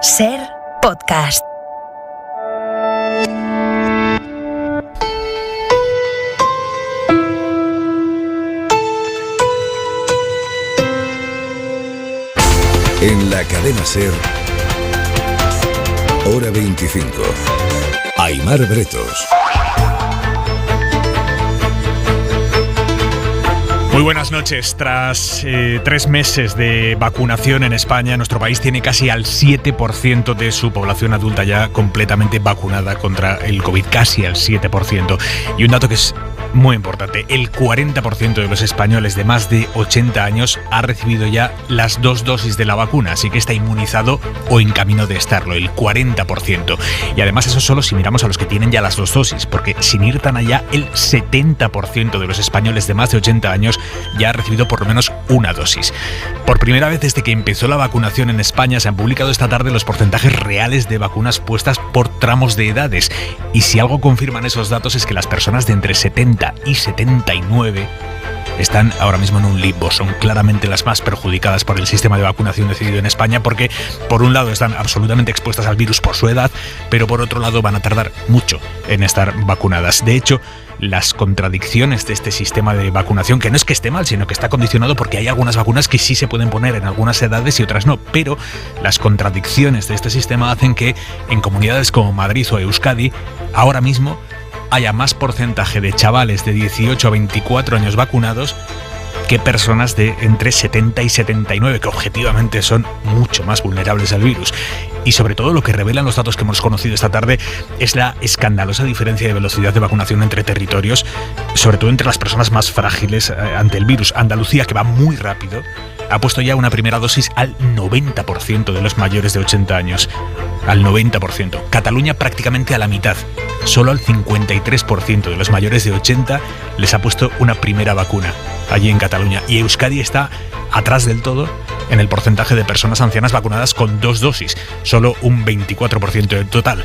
Ser podcast. En la cadena SER, Hora 25. Aimar Bretos. Muy buenas noches. Tras 3 meses de vacunación en España, nuestro país tiene casi al 7% de su población adulta ya completamente vacunada contra el COVID, casi al 7%. Y un dato que es muy importante, el 40% de los españoles de más de 80 años ha recibido ya las 2 dosis de la vacuna, así que está inmunizado o en camino de estarlo, el 40%. Y además eso solo si miramos a los que tienen ya las 2 dosis, porque sin ir tan allá, el 70% de los españoles de más de 80 años ya ha recibido por lo menos una dosis. Por primera vez desde que empezó la vacunación en España se han publicado esta tarde los porcentajes reales de vacunas puestas por tramos de edades. Y si algo confirman esos datos es que las personas de entre 70 y 79 están ahora mismo en un limbo. Son claramente las más perjudicadas por el sistema de vacunación decidido en España porque, por un lado, están absolutamente expuestas al virus por su edad, pero por otro lado van a tardar mucho en estar vacunadas. De hecho, las contradicciones de este sistema de vacunación, que no es que esté mal, sino que está condicionado porque hay algunas vacunas que sí se pueden poner en algunas edades y otras no, pero las contradicciones de este sistema hacen que en comunidades como Madrid o Euskadi, ahora mismo haya más porcentaje de chavales de 18 a 24 años vacunados que personas de entre 70 y 79, que objetivamente son mucho más vulnerables al virus. Y sobre todo lo que revelan los datos que hemos conocido esta tarde es la escandalosa diferencia de velocidad de vacunación entre territorios, sobre todo entre las personas más frágiles ante el virus. Andalucía, que va muy rápido, ha puesto ya una primera dosis al 90% de los mayores de 80 años. Al 90%. Cataluña prácticamente a la mitad. Solo al 53% de los mayores de 80 les ha puesto una primera vacuna allí en Cataluña. Y Euskadi está atrás del todo en el porcentaje de personas ancianas vacunadas con 2 dosis. Solo un 24% del total.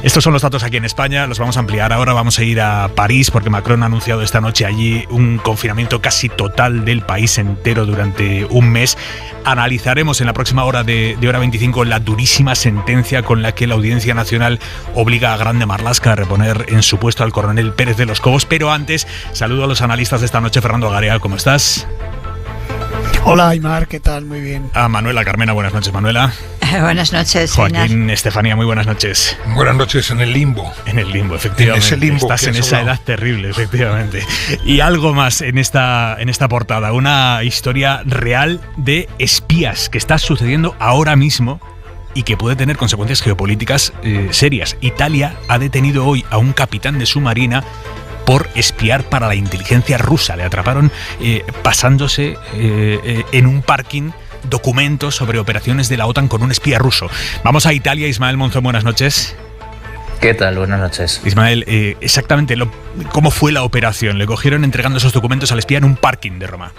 Estos son los datos aquí en España, los vamos a ampliar. Ahora vamos a ir a París porque Macron ha anunciado esta noche allí un confinamiento casi total del país entero durante un mes. Analizaremos en la próxima hora de Hora 25 la durísima sentencia con la que la Audiencia Nacional obliga a Grande Marlaska a reponer en su puesto al coronel Pérez de los Cobos. Pero antes, saludo a los analistas de esta noche. Fernando Garea, ¿cómo estás? Hola Aimar, ¿qué tal? Muy bien. A Manuela Carmena, buenas noches, Manuela. Buenas noches, Joaquín, Estefanía, muy buenas noches. Buenas noches, en el limbo. En el limbo, efectivamente. En ese limbo. Estás en esa edad terrible, efectivamente. Y algo más en esta portada, una historia real de espías que está sucediendo ahora mismo y que puede tener consecuencias geopolíticas serias. Italia ha detenido hoy a un capitán de su marina por espiar para la inteligencia rusa. Le atraparon pasándose en un parking documentos sobre operaciones de la OTAN con un espía ruso. Vamos a Italia. Ismael Monzón, buenas noches. ¿Qué tal? Buenas noches. Ismael, exactamente cómo fue la operación. Le cogieron entregando esos documentos al espía en un parking de Roma.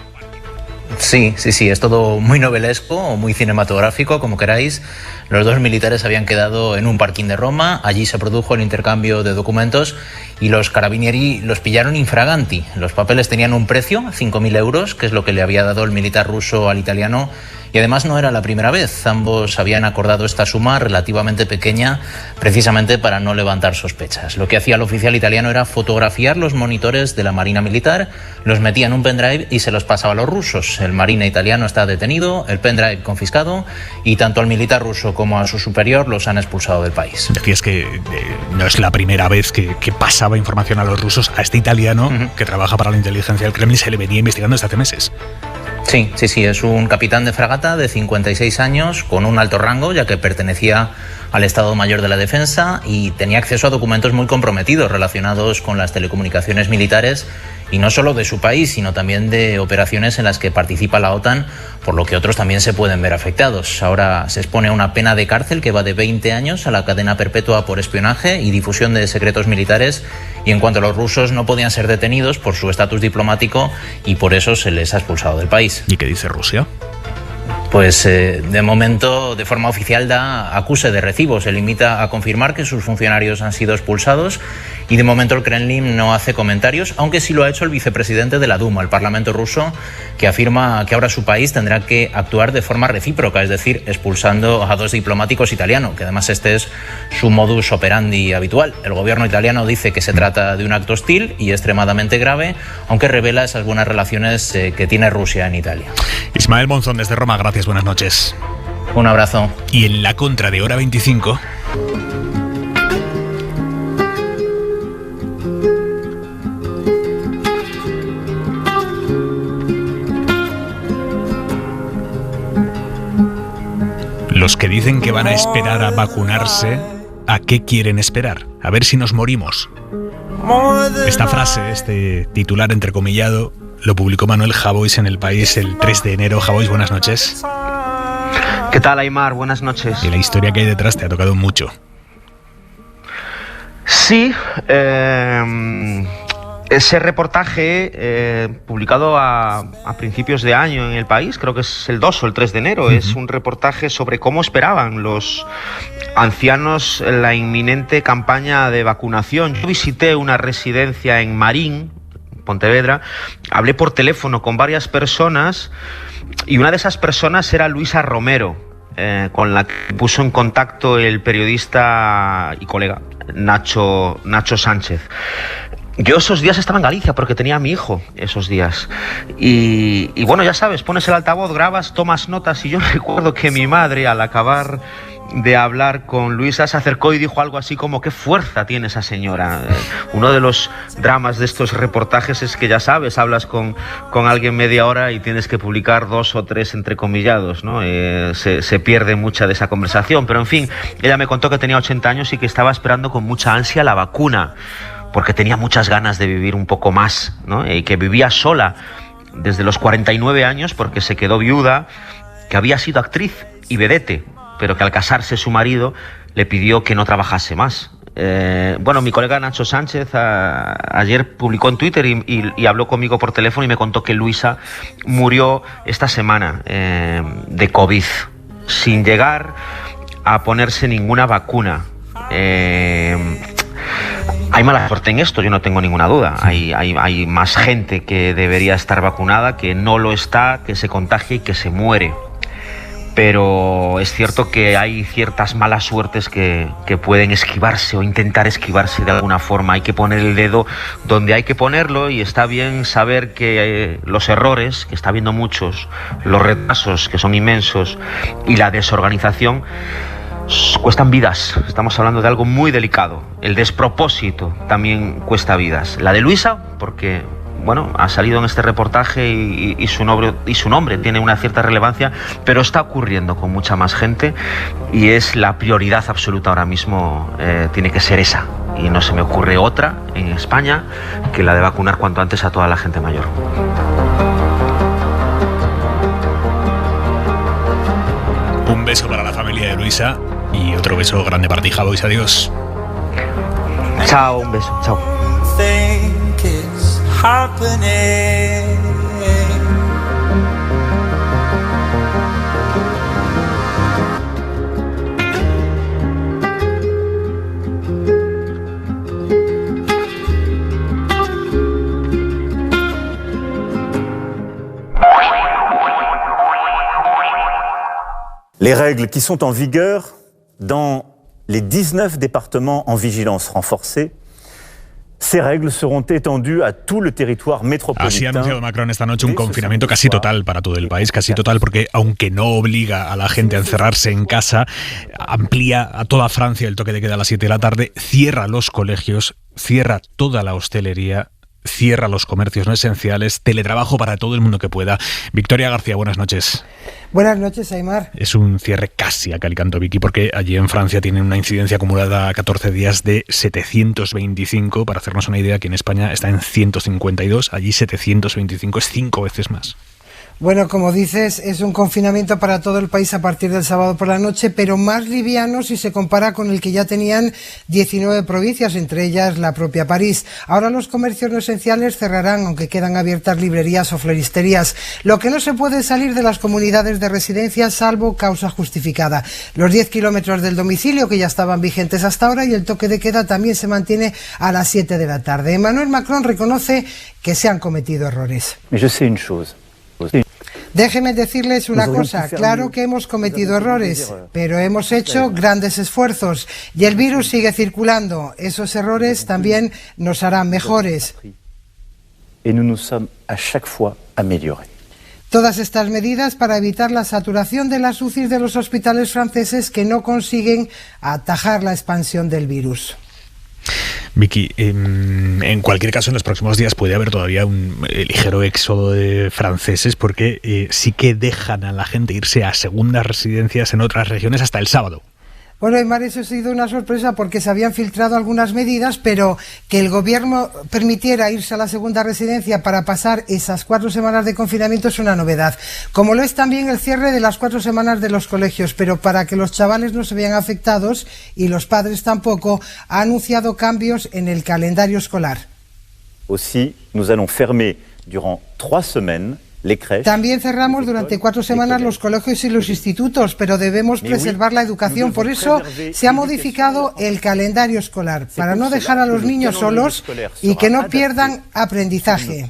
Sí, es todo muy novelesco o muy cinematográfico, como queráis. Los 2 militares habían quedado en un parking de Roma, allí se produjo el intercambio de documentos y los carabinieri los pillaron infraganti. Los papeles tenían un precio, 5.000 euros, que es lo que le había dado el militar ruso al italiano, y además no era la primera vez. Ambos habían acordado esta suma relativamente pequeña precisamente para no levantar sospechas. Lo que hacía el oficial italiano era fotografiar los monitores de la Marina Militar, los metía en un pendrive y se los pasaba a los rusos. El marine italiano está detenido, el pendrive confiscado y tanto al militar ruso como a su superior los han expulsado del país. Decías que no es la primera vez que pasaba información a los rusos. A este italiano que trabaja para la inteligencia del Kremlin se le venía investigando desde hace meses. Sí, es un capitán de fragata de 56 años con un alto rango, ya que pertenecía al Estado Mayor de la Defensa y tenía acceso a documentos muy comprometidos relacionados con las telecomunicaciones militares y no solo de su país, sino también de operaciones en las que participa la OTAN, por lo que otros también se pueden ver afectados. Ahora se expone a una pena de cárcel que va de 20 años a la cadena perpetua por espionaje y difusión de secretos militares, y en cuanto a los rusos no podían ser detenidos por su estatus diplomático y por eso se les ha expulsado del país. ¿Y qué dice Rusia? Pues de momento, de forma oficial, da acuse de recibo. Se limita a confirmar que sus funcionarios han sido expulsados y de momento el Kremlin no hace comentarios, aunque sí lo ha hecho el vicepresidente de la Duma, el Parlamento ruso, que afirma que ahora su país tendrá que actuar de forma recíproca, es decir, expulsando a 2 diplomáticos italianos, que además este es su modus operandi habitual. El gobierno italiano dice que se trata de un acto hostil y extremadamente grave, aunque revela esas buenas relaciones que tiene Rusia en Italia. Ismael Monzón desde Roma, gracias, buenas noches. Un abrazo. Y en la contra de Hora 25... los que dicen que van a esperar a vacunarse, ¿a qué quieren esperar? A ver si nos morimos. Esta frase, este titular entrecomillado, lo publicó Manuel Javois en El País el 3 de enero. Javois, buenas noches. ¿Qué tal, Aimar? Buenas noches. Y la historia que hay detrás te ha tocado mucho. Sí, ese reportaje publicado a principios de año en El País, creo que es el 2 o el 3 de enero, es un reportaje sobre cómo esperaban los ancianos la inminente campaña de vacunación. Yo visité una residencia en Marín, Pontevedra, hablé por teléfono con varias personas y una de esas personas era Luisa Romero, con la que puso en contacto el periodista y colega Nacho Sánchez. Yo esos días estaba en Galicia porque tenía a mi hijo esos días y bueno, ya sabes, pones el altavoz, grabas, tomas notas y yo recuerdo que mi madre, al acabar de hablar con Luisa, se acercó y dijo algo así como: qué fuerza tiene esa señora. Uno de los dramas de estos reportajes es que, ya sabes, hablas con alguien media hora y tienes que publicar 2 o 3 entrecomillados, ¿no? Se pierde mucha de esa conversación, pero en fin, ella me contó que tenía 80 años y que estaba esperando con mucha ansia la vacuna, porque tenía muchas ganas de vivir un poco más, ¿no? Y que vivía sola desde los 49 años porque se quedó viuda, que había sido actriz y vedette, pero que al casarse su marido le pidió que no trabajase más. Bueno, mi colega Nacho Sánchez ayer publicó en Twitter y habló conmigo por teléfono y me contó que Luisa murió esta semana de COVID, sin llegar a ponerse ninguna vacuna. Hay mala suerte en esto, yo no tengo ninguna duda. Hay más gente que debería estar vacunada, que no lo está, que se contagia y que se muere. Pero es cierto que hay ciertas malas suertes que pueden esquivarse o intentar esquivarse de alguna forma. Hay que poner el dedo donde hay que ponerlo y está bien saber que los errores, que está habiendo muchos, los retrasos, que son inmensos, y la desorganización cuestan vidas. Estamos hablando de algo muy delicado. El despropósito también cuesta vidas. La de Luisa, porque bueno, ha salido en este reportaje y su nombre tiene una cierta relevancia, pero está ocurriendo con mucha más gente y es la prioridad absoluta ahora mismo, tiene que ser esa, y no se me ocurre otra en España que la de vacunar cuanto antes a toda la gente mayor. Un beso para la familia de Luisa y otro beso grande para ti, Javois. Adiós. Chao, un beso, chao. Les règles qui sont en vigueur dans les 19 départements en vigilance renforcée, ces règles seront étendues à tout le territoire métropolitain. Así ha anunciado Macron esta noche un confinamiento casi total para todo el país, casi total, porque aunque no obliga a la gente a encerrarse en casa, amplía a toda Francia el toque de queda a las 7 de la tarde, cierra los colegios, cierra toda la hostelería, cierra los comercios no esenciales, teletrabajo para todo el mundo que pueda. Victoria García, buenas noches. Buenas noches, Aimar. Es un cierre casi a cal y canto, Vicky, porque allí en Francia tienen una incidencia acumulada a 14 días de 725. Para hacernos una idea, aquí en España está en 152, allí 725, es 5 veces más. Bueno, como dices, es un confinamiento para todo el país a partir del sábado por la noche, pero más liviano si se compara con el que ya tenían 19 provincias, entre ellas la propia París. Ahora los comercios no esenciales cerrarán, aunque quedan abiertas librerías o floristerías. Lo que no se puede es salir de las comunidades de residencia salvo causa justificada. Los 10 kilómetros del domicilio, que ya estaban vigentes hasta ahora, y el toque de queda también se mantiene a las 7 de la tarde. Emmanuel Macron reconoce que se han cometido errores. Déjenme decirles una cosa, claro que hemos cometido errores, pero hemos hecho grandes esfuerzos y el virus sigue circulando. Esos errores también nos harán mejores. Todas estas medidas para evitar la saturación de las UCIs de los hospitales franceses que no consiguen atajar la expansión del virus. Vicky, en cualquier caso, en los próximos días puede haber todavía un ligero éxodo de franceses porque sí que dejan a la gente irse a segundas residencias en otras regiones hasta el sábado. Bueno, Aymar, eso ha sido una sorpresa porque se habían filtrado algunas medidas, pero que el gobierno permitiera irse a la segunda residencia para pasar esas 4 semanas de confinamiento es una novedad. Como lo es también el cierre de las 4 semanas de los colegios, pero para que los chavales no se vean afectados y los padres tampoco, ha anunciado cambios en el calendario escolar. Aussi, nous allons fermer durant 3 semaines. También cerramos durante 4 semanas los colegios y los institutos, pero debemos preservar la educación. Por eso se ha modificado el calendario escolar, para no dejar a los niños solos y que no pierdan aprendizaje.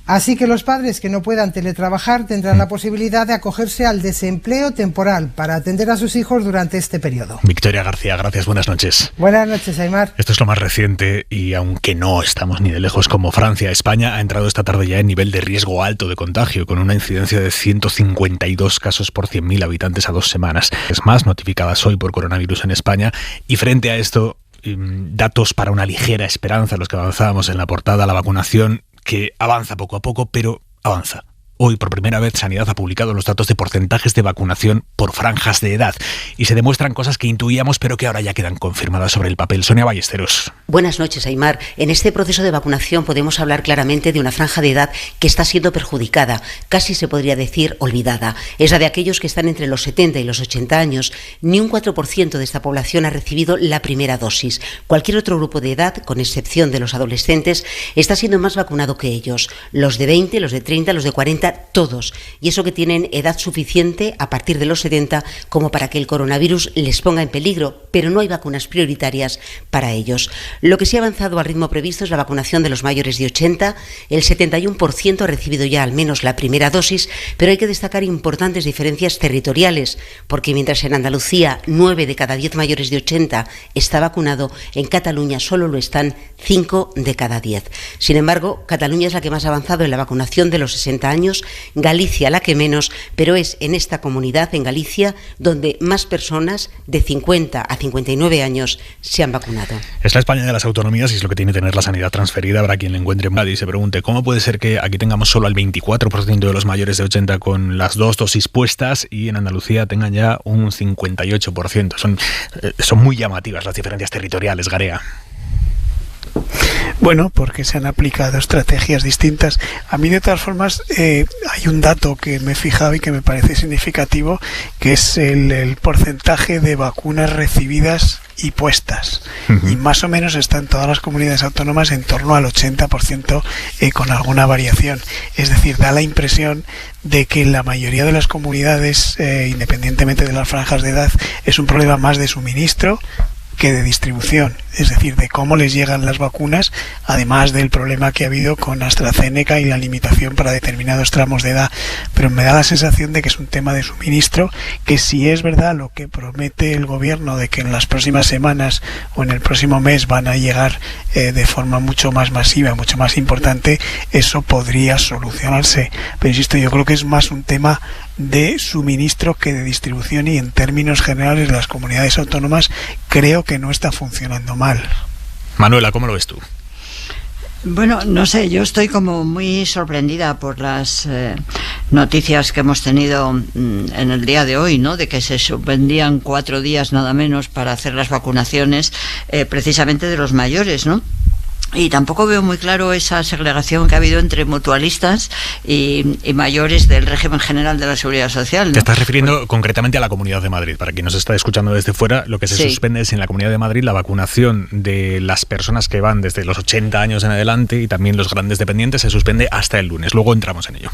Así que los padres que no puedan teletrabajar tendrán la posibilidad de acogerse al desempleo temporal para atender a sus hijos durante este periodo. Victoria García, gracias, buenas noches. Buenas noches, Aymar. Esto es lo más reciente y aunque no estamos ni de lejos como Francia, España ha entrado esta tarde ya en nivel de riesgo alto de contagio, con una incidencia de 152 casos por 100.000 habitantes a 2 semanas. Es más, notificadas hoy por coronavirus en España, y frente a esto, datos para una ligera esperanza, los que avanzábamos en la portada, la vacunación que avanza poco a poco, pero avanza. Hoy, por primera vez, Sanidad ha publicado los datos de porcentajes de vacunación por franjas de edad y se demuestran cosas que intuíamos, pero que ahora ya quedan confirmadas sobre el papel. Sonia Ballesteros. Buenas noches, Aymar. En este proceso de vacunación podemos hablar claramente de una franja de edad que está siendo perjudicada, casi se podría decir olvidada. Es la de aquellos que están entre los 70 y los 80 años. Ni un 4% de esta población ha recibido la primera dosis. Cualquier otro grupo de edad, con excepción de los adolescentes, está siendo más vacunado que ellos. Los de 20, los de 30, los de 40, todos, y eso que tienen edad suficiente a partir de los 70 como para que el coronavirus les ponga en peligro, pero no hay vacunas prioritarias para ellos. Lo que sí ha avanzado al ritmo previsto es la vacunación de los mayores de 80, el 71% ha recibido ya al menos la primera dosis, pero hay que destacar importantes diferencias territoriales, porque mientras en Andalucía 9 de cada 10 mayores de 80 está vacunado, en Cataluña solo lo están 5 de cada 10. Sin embargo, Cataluña es la que más ha avanzado en la vacunación de los 60 años, Galicia la que menos, pero es en esta comunidad, en Galicia, donde más personas de 50 a 59 años se han vacunado. Es la España de las autonomías y es lo que tiene tener la sanidad transferida. Habrá quien le encuentre en Madrid y se pregunte ¿cómo puede ser que aquí tengamos solo al 24% de los mayores de 80 con las 2 dosis puestas y en Andalucía tengan ya un 58%? Son muy llamativas las diferencias territoriales, Garea. Bueno, porque se han aplicado estrategias distintas. A mí, de todas formas, hay un dato que me he fijado y que me parece significativo, que es el porcentaje de vacunas recibidas y puestas. Y más o menos está en todas las comunidades autónomas en torno al 80%, con alguna variación. Es decir, da la impresión de que en la mayoría de las comunidades, independientemente de las franjas de edad, es un problema más de suministro que de distribución, es decir, de cómo les llegan las vacunas, además del problema que ha habido con AstraZeneca y la limitación para determinados tramos de edad. Pero me da la sensación de que es un tema de suministro, que si es verdad lo que promete el gobierno de que en las próximas semanas o en el próximo mes van a llegar de forma mucho más masiva, mucho más importante, eso podría solucionarse. Pero insisto, yo creo que es más un tema de suministro que de distribución, y en términos generales las comunidades autónomas creo que no está funcionando mal. Manuela, ¿cómo lo ves tú? Bueno, no sé, yo estoy como muy sorprendida por las noticias que hemos tenido en el día de hoy, ¿no? De que se suspendían 4 días nada menos para hacer las vacunaciones precisamente de los mayores, ¿no? Y tampoco veo muy claro esa segregación que ha habido entre mutualistas y mayores del régimen general de la Seguridad Social, ¿no? Te estás refiriendo concretamente a la Comunidad de Madrid. Para quien nos está escuchando desde fuera, lo que se suspende es en la Comunidad de Madrid la vacunación de las personas que van desde los 80 años en adelante, y también los grandes dependientes se suspende hasta el lunes. Luego entramos en ello.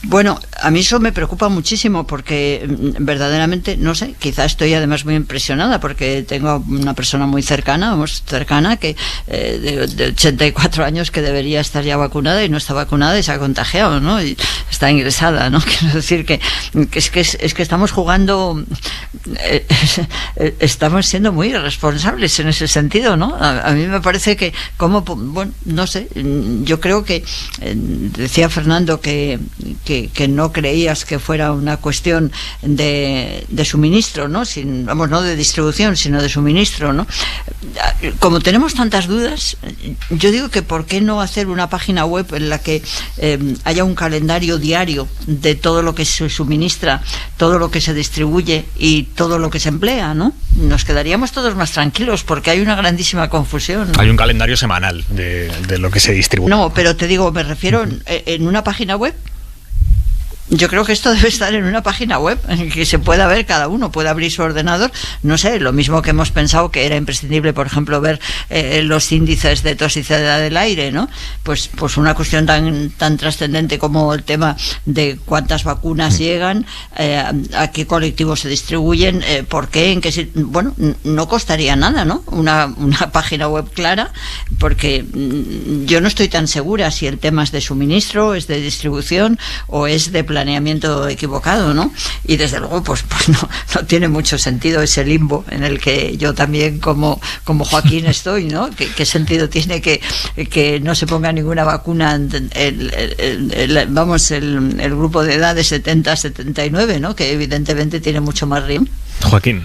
Bueno, a mí eso me preocupa muchísimo porque verdaderamente, no sé, quizá estoy además muy impresionada porque tengo una persona muy cercana que de 84 años que debería estar ya vacunada y no está vacunada y se ha contagiado, ¿no? Y está ingresada, ¿no? Quiero decir que estamos jugando, estamos siendo muy irresponsables en ese sentido, ¿no? A mí me parece que, bueno, no sé, yo creo que decía Fernando que no creías que fuera una cuestión de suministro, ¿no? No de distribución, sino de suministro, ¿no? Como tenemos tantas dudas, yo digo que ¿por qué no hacer una página web en la que haya un calendario diario de todo lo que se suministra, todo lo que se distribuye y todo lo que se emplea, ¿no? Nos quedaríamos todos más tranquilos porque hay una grandísima confusión, ¿no? Hay un calendario semanal de lo que se distribuye. No, pero te digo, me refiero en una página web. Yo creo que esto debe estar en una página web en que se pueda ver, cada uno puede abrir su ordenador, no sé, lo mismo que hemos pensado que era imprescindible, por ejemplo, ver los índices de toxicidad del aire, ¿no? Pues una cuestión tan trascendente como el tema de cuántas vacunas llegan, a qué colectivos se distribuyen, por qué, en qué, bueno, no costaría nada, ¿no? Una página web clara, porque yo no estoy tan segura si el tema es de suministro, es de distribución o es de planeamiento equivocado, ¿no? Y desde luego pues no tiene mucho sentido ese limbo en el que yo también como Joaquín estoy, ¿no? ¿Qué sentido tiene que no se ponga ninguna vacuna el grupo de edad de 70 a 79, ¿no? Que evidentemente tiene mucho más riesgo. Joaquín.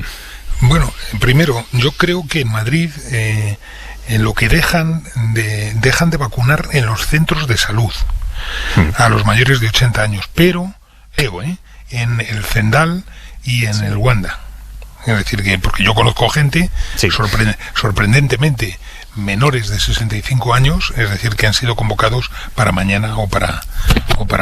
Bueno, primero, yo creo que en Madrid en lo que dejan de vacunar en los centros de salud a los mayores de 80 años, pero en el Zendal y en el Wanda. Es decir, que porque yo conozco gente sorprendentemente menores de 65 años, es decir, que han sido convocados para mañana o para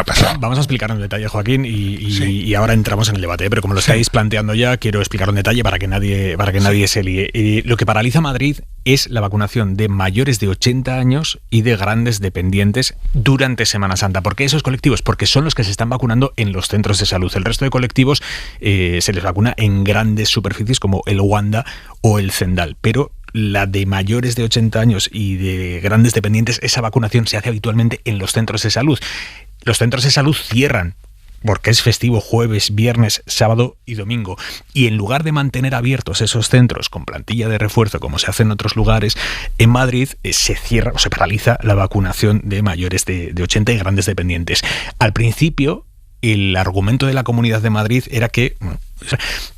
pasado. Vamos a explicar en detalle, Joaquín, y ahora entramos en el debate, pero como lo estáis planteando ya, quiero explicarlo en detalle para que nadie se líe. Lo que paraliza Madrid es la vacunación de mayores de 80 años y de grandes dependientes durante Semana Santa. ¿Por qué esos colectivos? Porque son los que se están vacunando en los centros de salud. El resto de colectivos se les vacuna en grandes superficies como el Wanda o el Zendal, pero la de mayores de 80 años y de grandes dependientes, esa vacunación se hace habitualmente en los centros de salud. Los centros de salud cierran porque es festivo jueves, viernes, sábado y domingo. Y en lugar de mantener abiertos esos centros con plantilla de refuerzo, como se hace en otros lugares, en Madrid se cierra o se paraliza la vacunación de mayores de 80 y grandes dependientes. Al principio, el argumento de la Comunidad de Madrid era que,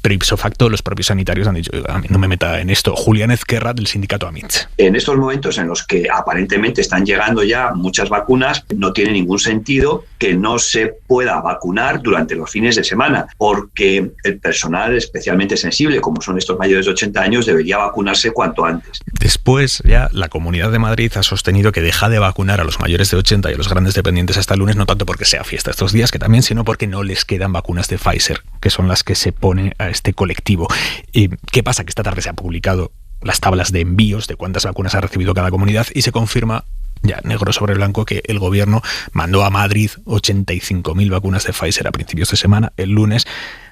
pero ipso facto los propios sanitarios han dicho, a mí no me meta en esto. Julián Ezquerra, del sindicato AMITS. En estos momentos en los que aparentemente están llegando ya muchas vacunas, no tiene ningún sentido que no se pueda vacunar durante los fines de semana, porque el personal especialmente sensible, como son estos mayores de 80 años, debería vacunarse cuanto antes. Después ya la Comunidad de Madrid ha sostenido que deja de vacunar a los mayores de 80 y a los grandes dependientes hasta el lunes, no tanto porque sea fiesta estos días, que también, sino porque no les quedan vacunas de Pfizer, que son las que se pone a este colectivo. ¿Qué pasa? Que esta tarde se han publicado las tablas de envíos de cuántas vacunas ha recibido cada comunidad y se confirma ya negro sobre blanco que el gobierno mandó a Madrid 85.000 vacunas de Pfizer a principios de semana. El lunes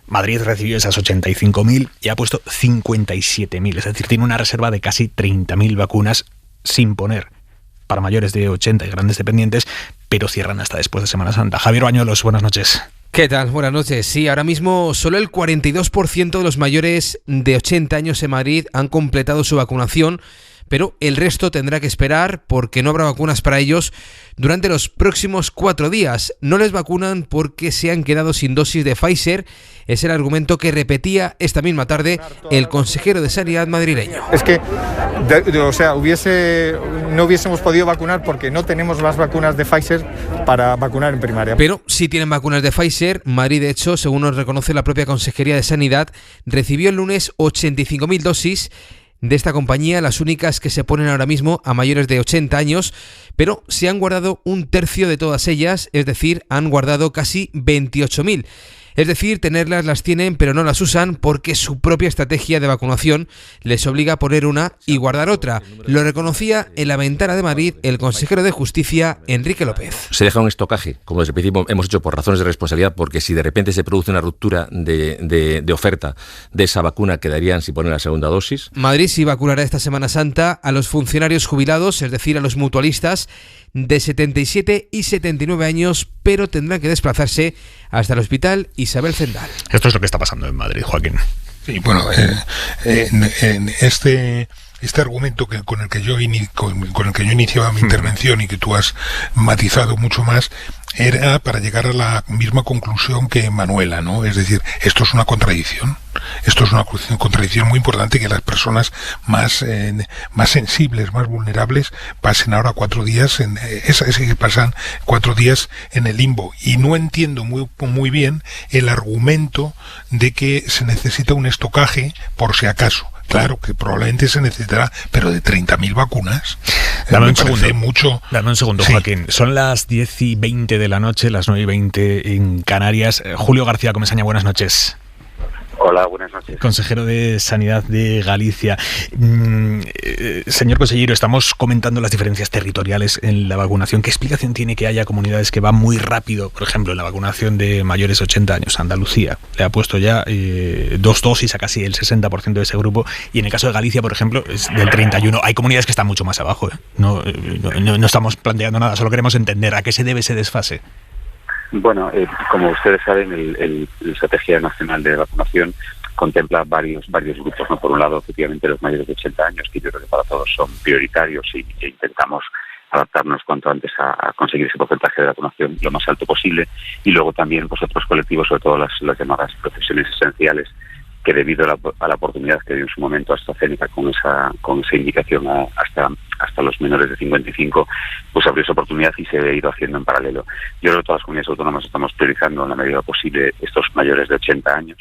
Madrid recibió esas 85.000 y ha puesto 57.000, es decir, tiene una reserva de casi 30.000 vacunas sin poner para mayores de 80 y grandes dependientes, pero cierran hasta después de Semana Santa. Javier Bañuelos, buenas noches. ¿Qué tal? Buenas noches. Sí, ahora mismo solo el 42% de los mayores de 80 años en Madrid han completado su vacunación, pero el resto tendrá que esperar porque no habrá vacunas para ellos durante los próximos 4 días. No les vacunan porque se han quedado sin dosis de Pfizer. Es el argumento que repetía esta misma tarde el consejero de Sanidad madrileño. Es que, no hubiésemos podido vacunar porque no tenemos las vacunas de Pfizer para vacunar en primaria. Pero sí tienen vacunas de Pfizer. Madrid, de hecho, según nos reconoce la propia Consejería de Sanidad, recibió el lunes 85.000 dosis. de esta compañía, las únicas que se ponen ahora mismo a mayores de 80 años, pero se han guardado un tercio de todas ellas, es decir, han guardado casi 28.000. Es decir, tenerlas las tienen, pero no las usan porque su propia estrategia de vacunación les obliga a poner una y guardar otra. Lo reconocía en la ventana de Madrid el consejero de Justicia, Enrique López. Se deja un estocaje, como desde el principio hemos hecho por razones de responsabilidad, porque si de repente se produce una ruptura de oferta de esa vacuna, quedarían sin poner la segunda dosis. Madrid sí vacunará esta Semana Santa a los funcionarios jubilados, es decir, a los mutualistas de 77 y 79 años, pero tendrán que desplazarse hasta el Hospital Isabel Zendal. Esto es lo que está pasando en Madrid, Joaquín. Sí, bueno, en este argumento con el que yo iniciaba mi intervención y que tú has matizado mucho más, era para llegar a la misma conclusión que Manuela, ¿no? Es decir, esto es una contradicción. Esto es una contradicción muy importante, que las personas más sensibles, más vulnerables, pasen ahora 4 días pasan 4 días en el limbo. Y no entiendo muy bien el argumento de que se necesita un estocaje por si acaso. Claro que probablemente se necesitará, pero de 30.000 vacunas. Dame un segundo, Sí. Joaquín. Son las 10:20 de la noche, las 9:20 en Canarias. Julio García Comesaña, buenas noches. Hola, buenas noches. Consejero de Sanidad de Galicia. Señor consejero, estamos comentando las diferencias territoriales en la vacunación. ¿Qué explicación tiene que haya comunidades que van muy rápido? Por ejemplo, en la vacunación de mayores de 80 años. Andalucía le ha puesto ya 2 dosis a casi el 60% de ese grupo. Y en el caso de Galicia, por ejemplo, es del 31%. Hay comunidades que están mucho más abajo. No estamos planteando nada, solo queremos entender a qué se debe ese desfase. Bueno, como ustedes saben, la Estrategia Nacional de Vacunación contempla varios grupos, ¿no? Por un lado, efectivamente, los mayores de 80 años, que yo creo que para todos son prioritarios e intentamos adaptarnos cuanto antes a conseguir ese porcentaje de vacunación lo más alto posible. Y luego también pues otros colectivos, sobre todo las llamadas profesiones esenciales, que debido a la oportunidad que dio en su momento AstraZeneca con esa indicación hasta los menores de 55, pues abrió esa oportunidad y se ha ido haciendo en paralelo. Yo creo que todas las comunidades autónomas estamos priorizando en la medida posible estos mayores de 80 años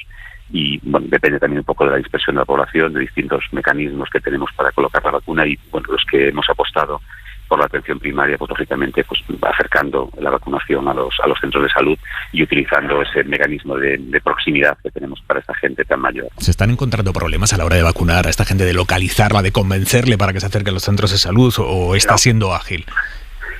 y bueno, depende también un poco de la dispersión de la población, de distintos mecanismos que tenemos para colocar la vacuna y bueno, los que hemos apostado por la atención primaria, pues lógicamente pues acercando la vacunación a los centros de salud y utilizando ese mecanismo de proximidad que tenemos para esta gente tan mayor. ¿Se están encontrando problemas a la hora de vacunar a esta gente, de localizarla, de convencerle para que se acerque a los centros de salud, o está siendo ágil?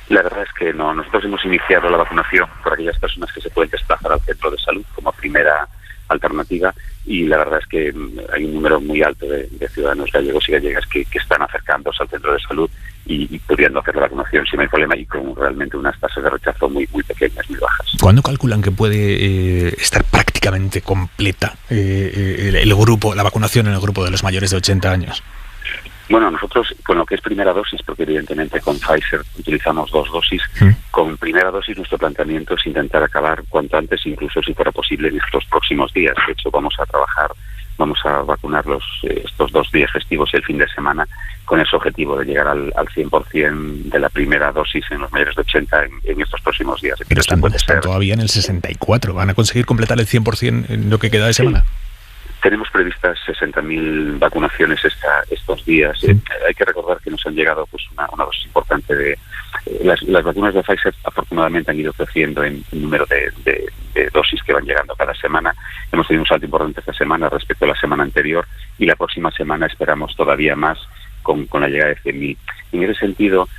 La verdad es que no. Nosotros hemos iniciado la vacunación por aquellas personas que se pueden desplazar al centro de salud como primera alternativa y la verdad es que hay un número muy alto de ciudadanos gallegos y gallegas que están acercándose al centro de salud y pudiendo hacer la vacunación sin problema y con realmente unas tasas de rechazo muy pequeñas, muy bajas. ¿Cuándo calculan que puede estar prácticamente completa el grupo, la vacunación en el grupo de los mayores de 80 años? Bueno, nosotros, con lo que es primera dosis, porque evidentemente con Pfizer utilizamos 2 dosis, con primera dosis nuestro planteamiento es intentar acabar cuanto antes, incluso si fuera posible en estos próximos días. De hecho, vamos a vacunar estos 2 días festivos y el fin de semana con ese objetivo de llegar al 100% de la primera dosis en los mayores de 80 en estos próximos días. Pero están todavía en el 64. ¿Van a conseguir completar el 100% en lo que queda de semana? Tenemos previstas 60.000 vacunaciones estos días. Hay que recordar que nos han llegado pues una dosis importante de... Las vacunas de Pfizer afortunadamente han ido creciendo en número de dosis que van llegando cada semana. Hemos tenido un salto importante esta semana respecto a la semana anterior y la próxima semana esperamos todavía más con la llegada de 100.000. En ese sentido,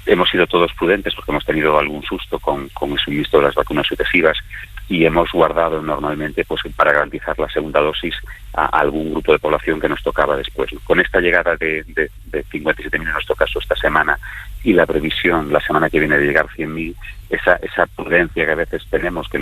hemos sido todos prudentes porque hemos tenido algún susto con el suministro de las vacunas sucesivas y hemos guardado normalmente pues para garantizar la segunda dosis a algún grupo de población que nos tocaba después. Con esta llegada de 57.000 en nuestro caso esta semana y la previsión la semana que viene de llegar 100.000, esa prudencia que a veces tenemos que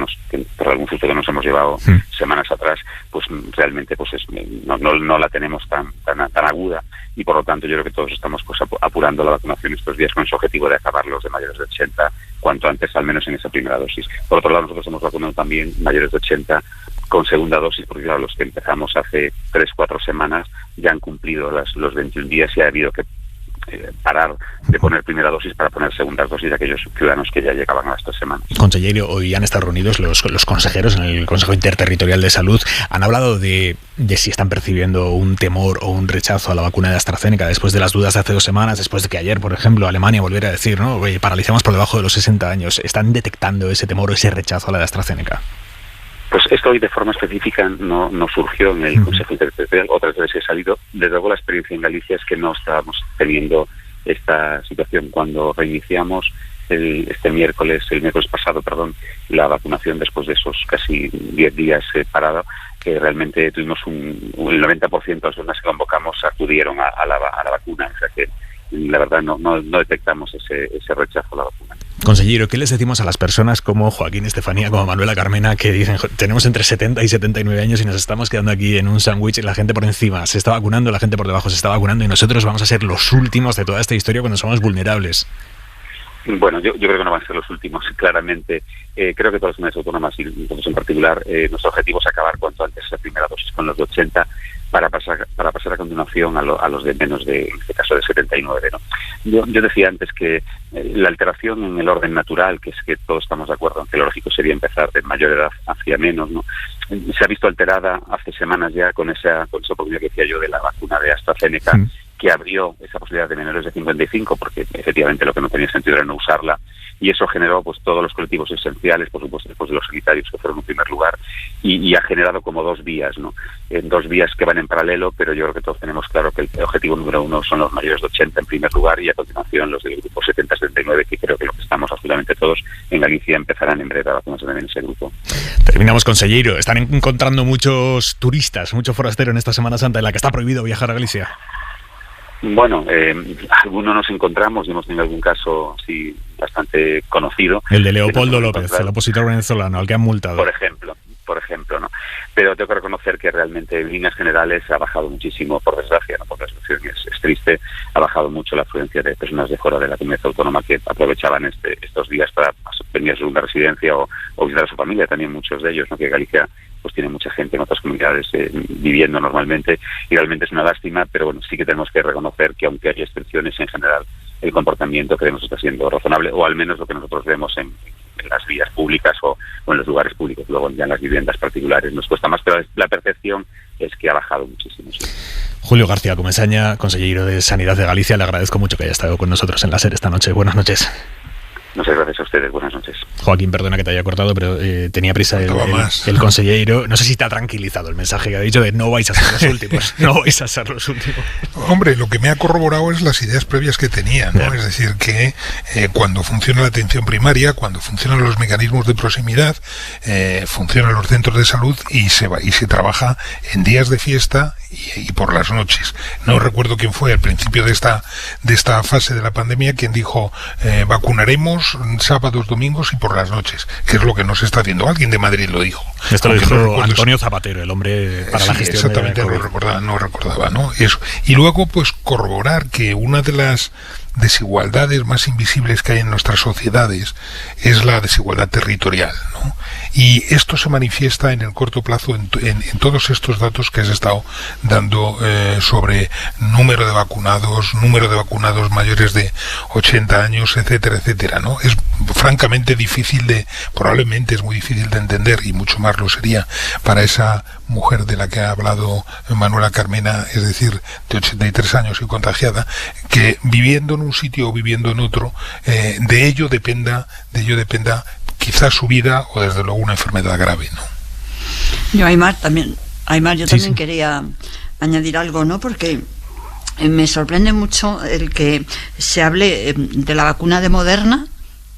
por algún susto que nos hemos llevado semanas atrás, pues realmente pues no la tenemos tan aguda y por lo tanto yo creo que todos estamos pues apurando la vacunación estos días con ese objetivo de acabar los de mayores de 80 cuanto antes, al menos en esa primera dosis. Por otro lado, nosotros hemos vacunado también mayores de 80 con segunda dosis, porque claro, los que empezamos hace 3-4 semanas ya han cumplido los 21 días y ha habido que parar de poner primera dosis para poner segunda dosis de aquellos ciudadanos que ya llegaban a las 3 semanas. Consejero, hoy han estado reunidos los consejeros en el Consejo Interterritorial de Salud. Han hablado de si están percibiendo un temor o un rechazo a la vacuna de AstraZeneca después de las dudas de hace 2 semanas, después de que ayer, por ejemplo, Alemania volviera a decir, ¿no? Oye, paralicemos por debajo de los 60 años. ¿Están detectando ese temor o ese rechazo a la de AstraZeneca? Pues esto hoy de forma específica no surgió en el Consejo Interterritorial, otras veces he salido. Desde luego la experiencia en Galicia es que no estábamos teniendo esta situación. Cuando reiniciamos el miércoles pasado, la vacunación después de esos casi 10 días parado, que realmente tuvimos el 90% de las personas que convocamos acudieron a la vacuna. O sea que la verdad no detectamos ese rechazo a la vacuna. Consejero, ¿qué les decimos a las personas como Joaquín Estefanía, como Manuela Carmena, que dicen tenemos entre 70 y 79 años y nos estamos quedando aquí en un sándwich y la gente por encima se está vacunando, la gente por debajo se está vacunando y nosotros vamos a ser los últimos de toda esta historia cuando somos vulnerables? Bueno, yo creo que no van a ser los últimos, claramente. Creo que todas las comunidades autónomas y nosotros en particular, nuestro objetivo es acabar cuanto antes esa primera dosis con los de 80 para pasar a continuación a los de menos de, en este caso, de 79, ¿no? Yo decía antes que la alteración en el orden natural, que es que todos estamos de acuerdo en que lo lógico sería empezar de mayor edad hacia menos, ¿no? Se ha visto alterada hace semanas ya con esa oportunidad que decía yo de la vacuna de AstraZeneca, que abrió esa posibilidad de menores de 55, porque efectivamente lo que no tenía sentido era no usarla, y eso generó pues todos los colectivos esenciales, por supuesto después de los sanitarios que fueron en primer lugar, y ha generado como 2 vías, ¿no? 2 vías que van en paralelo, pero yo creo que todos tenemos claro que el objetivo número 1 son los mayores de 80 en primer lugar, y a continuación los del grupo 70-79, que creo que lo que estamos absolutamente todos en Galicia empezarán en breve a vacunarse también en ese grupo. Terminamos, consejero. Están encontrando muchos turistas, mucho forastero en esta Semana Santa en la que está prohibido viajar a Galicia. Bueno, algunos nos encontramos y hemos tenido algún caso así bastante conocido. El de Leopoldo López, el opositor venezolano, al que han multado. Por ejemplo, ¿no? Pero tengo que reconocer que realmente en líneas generales ha bajado muchísimo, por desgracia, ¿no? Porque la situación es triste, ha bajado mucho la afluencia de personas de fuera de la comunidad autónoma que aprovechaban estos días para venir a su segunda residencia o visitar a su familia, también muchos de ellos, ¿no? Que Galicia pues tiene mucha gente en otras comunidades viviendo normalmente, y realmente es una lástima, pero bueno, sí que tenemos que reconocer que aunque hay excepciones, en general el comportamiento creemos está siendo razonable, o al menos lo que nosotros vemos en las vías públicas o en los lugares públicos. Luego ya en las viviendas particulares nos cuesta más, pero la percepción es que ha bajado muchísimo. Sí. Julio García Comesaña, consejero de Sanidad de Galicia, le agradezco mucho que haya estado con nosotros en la SER esta noche. Buenas noches. Muchas gracias a ustedes, buenas noches. Joaquín, perdona que te haya cortado, pero tenía prisa el consejero. No sé si te ha tranquilizado el mensaje que ha dicho de no vais a ser los últimos, no vais a ser los últimos. Hombre, lo que me ha corroborado es las ideas previas que tenía, ¿no? Es decir, que cuando funciona la atención primaria, cuando funcionan los mecanismos de proximidad, funcionan los centros de salud y se trabaja en días de fiesta y por las noches. No recuerdo quién fue al principio de esta fase de la pandemia quien dijo vacunaremos sábados, domingos y por las noches, que es lo que no se está haciendo. Alguien de Madrid lo dijo. Esto lo dijo Antonio Zapatero, el hombre para la gestión. Exactamente, no recordaba, ¿no? Eso. Y luego, pues, corroborar que una de las desigualdades más invisibles que hay en nuestras sociedades es la desigualdad territorial, ¿no? Y esto se manifiesta en el corto plazo en todos estos datos que has estado dando sobre número de vacunados mayores de 80 años, etcétera, etcétera, ¿no? Es francamente probablemente es muy difícil de entender, y mucho más lo sería para esa mujer de la que ha hablado Manuela Carmena, es decir, de 83 años y contagiada, que viviendo en un sitio o viviendo en otro, de ello dependa quizás su vida o desde luego una enfermedad grave, ¿no? Yo, Aymar, también quería añadir algo, ¿no? Porque me sorprende mucho el que se hable de la vacuna de Moderna.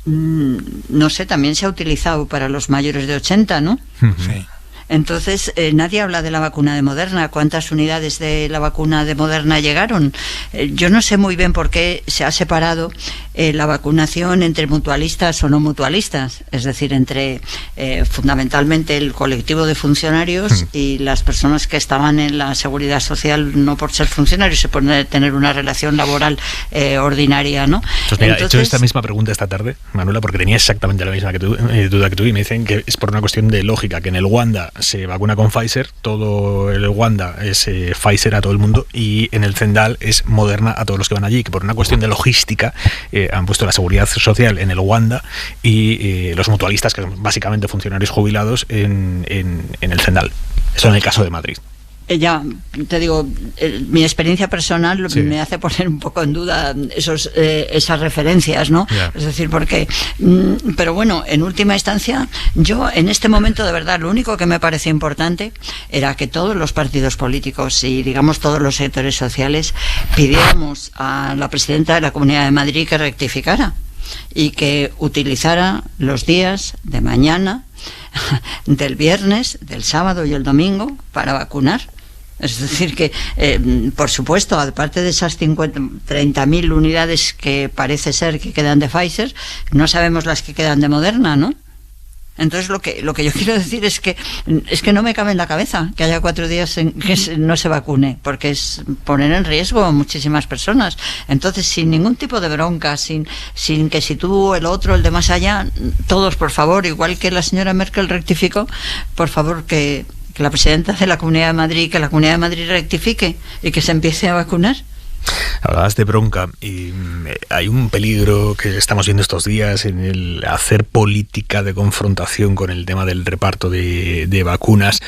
No sé, también se ha utilizado para los mayores de 80, ¿no? Sí. Entonces, nadie habla de la vacuna de Moderna. ¿Cuántas unidades de la vacuna de Moderna llegaron? Yo no sé muy bien por qué se ha separado la vacunación entre mutualistas o no mutualistas, es decir, entre fundamentalmente el colectivo de funcionarios y las personas que estaban en la seguridad social, no por ser funcionarios, sino por tener una relación laboral ordinaria, ¿no? Pues mira, he hecho esta misma pregunta esta tarde, Manuela, porque tenía exactamente la misma duda que tú, y me dicen que es por una cuestión de lógica, que en el Wanda se vacuna con Pfizer, todo el Wanda es Pfizer a todo el mundo, y en el Zendal es Moderna a todos los que van allí, que por una cuestión de logística han puesto la seguridad social en el Wanda y los mutualistas, que son básicamente funcionarios jubilados, en el Zendal. Eso en el caso de Madrid. Ya te digo, mi experiencia personal me hace poner un poco en duda esas referencias, ¿no? Yeah. Es decir, porque pero bueno, en última instancia, yo en este momento de verdad lo único que me parece importante era que todos los partidos políticos y digamos todos los sectores sociales pidiéramos a la presidenta de la Comunidad de Madrid que rectificara y que utilizara los días de mañana, del viernes, del sábado y el domingo para vacunar. Es decir que, por supuesto, aparte de esas 30.000 unidades que parece ser que quedan de Pfizer, no sabemos las que quedan de Moderna, ¿no? Entonces lo que yo quiero decir es que no me cabe en la cabeza que haya 4 días en que no se vacune, porque es poner en riesgo a muchísimas personas. Entonces, sin ningún tipo de bronca, sin que si tú, el otro, el de más allá, todos, por favor, igual que la señora Merkel rectificó, por favor que la presidenta de la Comunidad de Madrid, que la Comunidad de Madrid rectifique y que se empiece a vacunar. Hablabas de bronca y hay un peligro que estamos viendo estos días en el hacer política de confrontación con el tema del reparto de vacunas.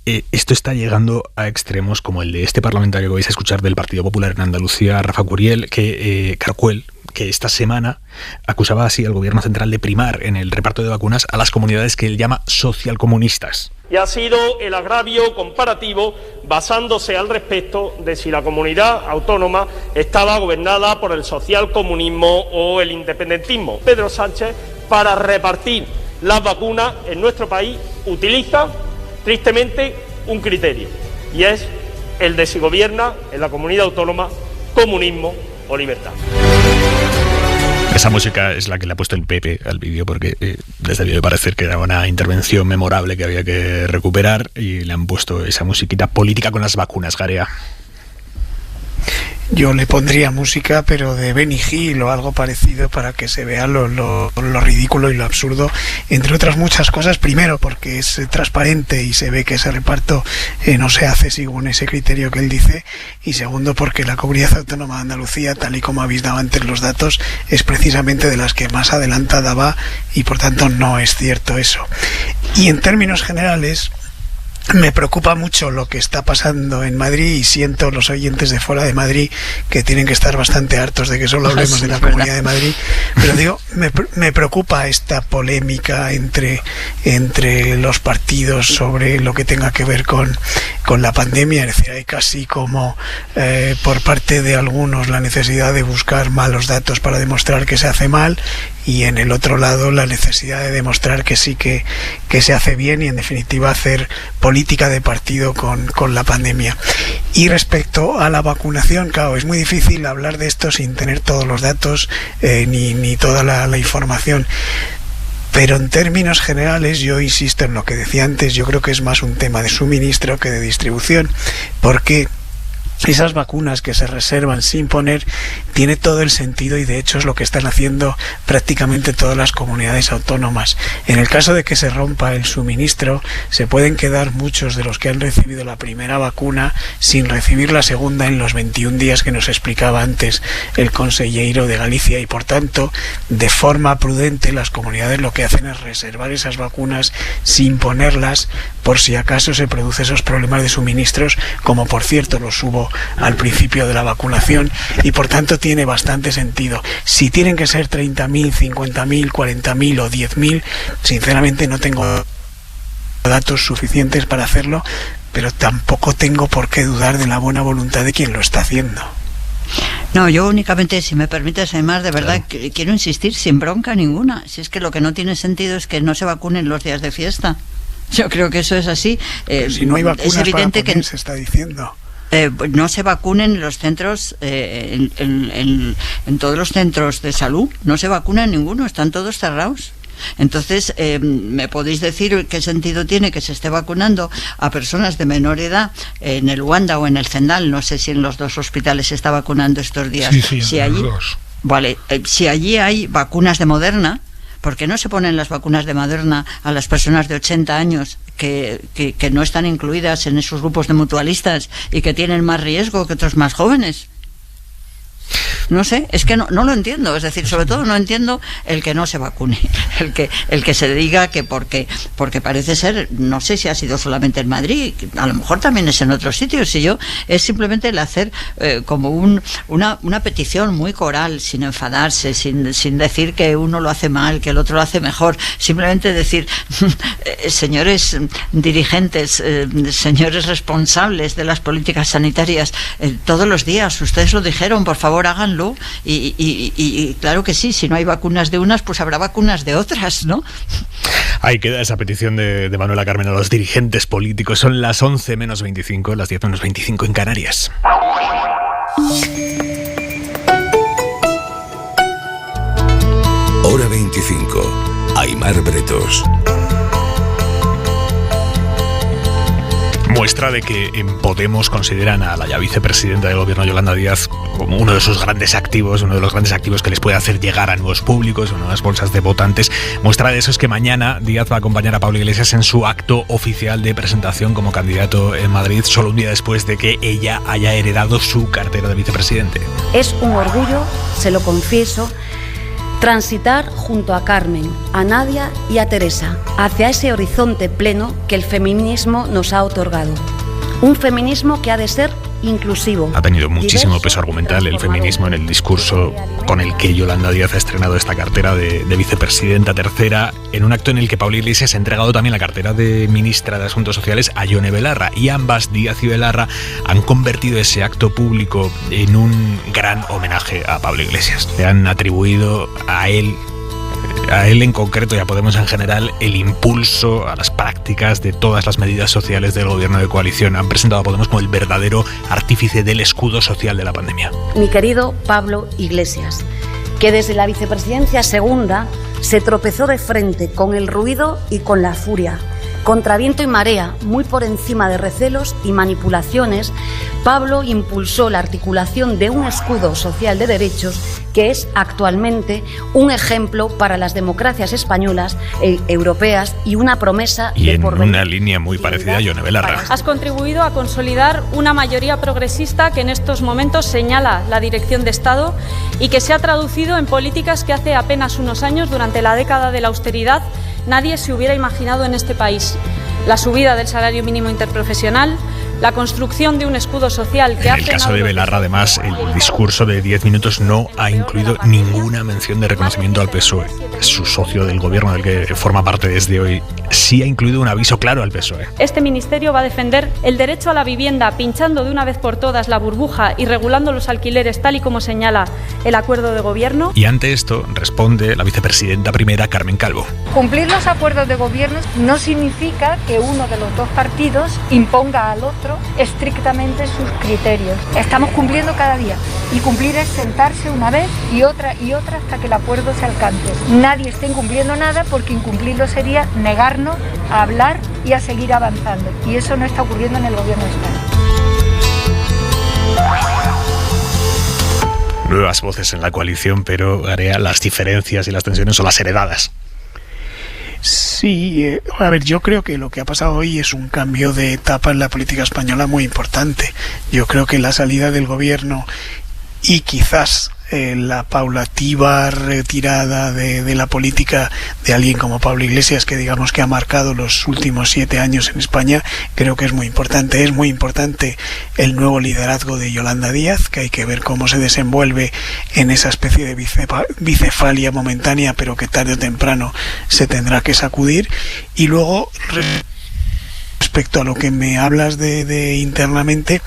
Esto está llegando a extremos como el de este parlamentario que vais a escuchar del Partido Popular en Andalucía, Rafa Curiel, Carcuel, que esta semana acusaba así al gobierno central de primar en el reparto de vacunas a las comunidades que él llama socialcomunistas. Y ha sido el agravio comparativo basándose al respecto de si la comunidad autónoma estaba gobernada por el socialcomunismo o el independentismo. Pedro Sánchez, para repartir las vacunas en nuestro país, utiliza tristemente un criterio, y es el de si gobierna en la comunidad autónoma comunismo o libertad. Esa música es la que le ha puesto el Pepe al vídeo, porque les debió de parecer que era una intervención memorable que había que recuperar, y le han puesto esa musiquita política con las vacunas, Garea. Yo le pondría música, pero de Benny Hill o algo parecido, para que se vea lo ridículo y lo absurdo, entre otras muchas cosas. Primero, porque es transparente y se ve que ese reparto no se hace según ese criterio que él dice. Y segundo, porque la Comunidad Autónoma de Andalucía, tal y como habéis dado antes los datos, es precisamente de las que más adelantada va, y por tanto no es cierto eso. Y en términos generales, me preocupa mucho lo que está pasando en Madrid, y siento los oyentes de fuera de Madrid que tienen que estar bastante hartos de que solo hablemos de la Comunidad de Madrid, pero digo, me preocupa esta polémica entre los partidos sobre lo que tenga que ver con la pandemia. Es decir, hay casi como por parte de algunos la necesidad de buscar malos datos para demostrar que se hace mal, y en el otro lado la necesidad de demostrar que sí que se hace bien, y en definitiva hacer política de partido con la pandemia. Y respecto a la vacunación, claro, es muy difícil hablar de esto sin tener todos los datos ni toda la información. Pero en términos generales, yo insisto en lo que decía antes, yo creo que es más un tema de suministro que de distribución, porque esas vacunas que se reservan sin poner tiene todo el sentido, y de hecho es lo que están haciendo prácticamente todas las comunidades autónomas. En el caso de que se rompa el suministro, se pueden quedar muchos de los que han recibido la primera vacuna sin recibir la segunda en los 21 días que nos explicaba antes el consejero de Galicia, y por tanto, de forma prudente, las comunidades lo que hacen es reservar esas vacunas sin ponerlas por si acaso se producen esos problemas de suministros, como por cierto los hubo al principio de la vacunación, y por tanto tiene bastante sentido. Si tienen que ser 30.000, 50.000, 40.000 o 10.000, sinceramente no tengo datos suficientes para hacerlo, pero tampoco tengo por qué dudar de la buena voluntad de quien lo está haciendo. No, yo únicamente, si me permites, además, de verdad, quiero insistir, sin bronca ninguna. Si es que lo que no tiene sentido es que no se vacunen los días de fiesta. Yo creo que eso es así. Si no hay vacunas, es evidente para poner, que se está diciendo. no se vacunen en los centros, en todos los centros de salud, no se vacuna ninguno, están todos cerrados. Entonces, ¿me podéis decir qué sentido tiene que se esté vacunando a personas de menor edad en el Wanda o en el Zendal? No sé si en los dos hospitales se está vacunando estos días. Sí, si en allí, los dos. Vale, si allí hay vacunas de Moderna, ¿por qué no se ponen las vacunas de Moderna a las personas de 80 años que no están incluidas en esos grupos de mutualistas y que tienen más riesgo que otros más jóvenes? No sé, es que no lo entiendo. Es decir, sobre todo no entiendo el que no se vacune, el que se diga que porque parece ser, no sé si ha sido solamente en Madrid, a lo mejor también es en otros sitios, es simplemente el hacer como una petición muy coral, sin enfadarse, sin decir que uno lo hace mal, que el otro lo hace mejor, simplemente decir, señores dirigentes, señores responsables de las políticas sanitarias, todos los días ustedes lo dijeron, por favor háganlo, y claro que sí, si no hay vacunas de unas, pues habrá vacunas de otras, ¿no? Ahí queda esa petición de Manuela Carmen a los dirigentes políticos. Son las 11 menos 25, las 10 menos 25 en Canarias. Hora 25. Aimar Bretos. Muestra de que en Podemos consideran a la ya vicepresidenta del gobierno, Yolanda Díaz, como uno de sus grandes activos, uno de los grandes activos que les puede hacer llegar a nuevos públicos, a nuevas bolsas de votantes. Muestra de eso es que mañana Díaz va a acompañar a Pablo Iglesias en su acto oficial de presentación como candidato en Madrid, solo un día después de que ella haya heredado su cartera de vicepresidente. Es un orgullo, se lo confieso, transitar junto a Carmen, a Nadia y a Teresa hacia ese horizonte pleno que el feminismo nos ha otorgado. Un feminismo que ha de ser inclusivo. Ha tenido muchísimo peso argumental el feminismo en el discurso con el que Yolanda Díaz ha estrenado esta cartera de vicepresidenta tercera, en un acto en el que Pablo Iglesias ha entregado también la cartera de ministra de Asuntos Sociales a Ione Belarra, y ambas, Díaz y Belarra, han convertido ese acto público en un gran homenaje a Pablo Iglesias. Le han atribuido a él en concreto y a Podemos en general el impulso a las prácticas de todas las medidas sociales del gobierno de coalición. Han presentado a Podemos como el verdadero artífice del escudo social de la pandemia. Mi querido Pablo Iglesias, que desde la vicepresidencia segunda se tropezó de frente con el ruido y con la furia. Contra viento y marea, muy por encima de recelos y manipulaciones, Pablo impulsó la articulación de un escudo social de derechos que es actualmente un ejemplo para las democracias españolas e europeas y una promesa y de en porvenir. Una línea muy parecida a Ione Belarra. Has contribuido a consolidar una mayoría progresista que en estos momentos señala la dirección de Estado y que se ha traducido en políticas que hace apenas unos años, durante la década de la austeridad, nadie se hubiera imaginado en este país. La subida del salario mínimo interprofesional, la construcción de un escudo social que ha... En el caso de Belarra, además, el discurso de 10 minutos no ha incluido ninguna mención de reconocimiento al PSOE. Su socio del gobierno, del que forma parte desde hoy, sí ha incluido un aviso claro al PSOE. Este ministerio va a defender el derecho a la vivienda, pinchando de una vez por todas la burbuja y regulando los alquileres tal y como señala el acuerdo de gobierno. Y ante esto responde la vicepresidenta primera, Carmen Calvo. Cumplir los acuerdos de gobierno no significa que uno de los dos partidos imponga al otro estrictamente sus criterios. Estamos cumpliendo cada día, y cumplir es sentarse una vez y otra hasta que el acuerdo se alcance. Nadie está incumpliendo nada, porque incumplirlo sería negarnos a hablar y a seguir avanzando, y eso no está ocurriendo en el gobierno de España. Nuevas voces en la coalición, pero Area, las diferencias y las tensiones son las heredadas. Sí, a ver, yo creo que lo que ha pasado hoy es un cambio de etapa en la política española muy importante. Yo creo que la salida del gobierno y quizás la paulativa retirada de la política de alguien como Pablo Iglesias, que digamos que ha marcado los últimos 7 años en España, creo que es muy importante. Es muy importante el nuevo liderazgo de Yolanda Díaz, que hay que ver cómo se desenvuelve en esa especie de bicefalia momentánea, pero que tarde o temprano se tendrá que sacudir. Y luego, respecto a lo que me hablas de internamente,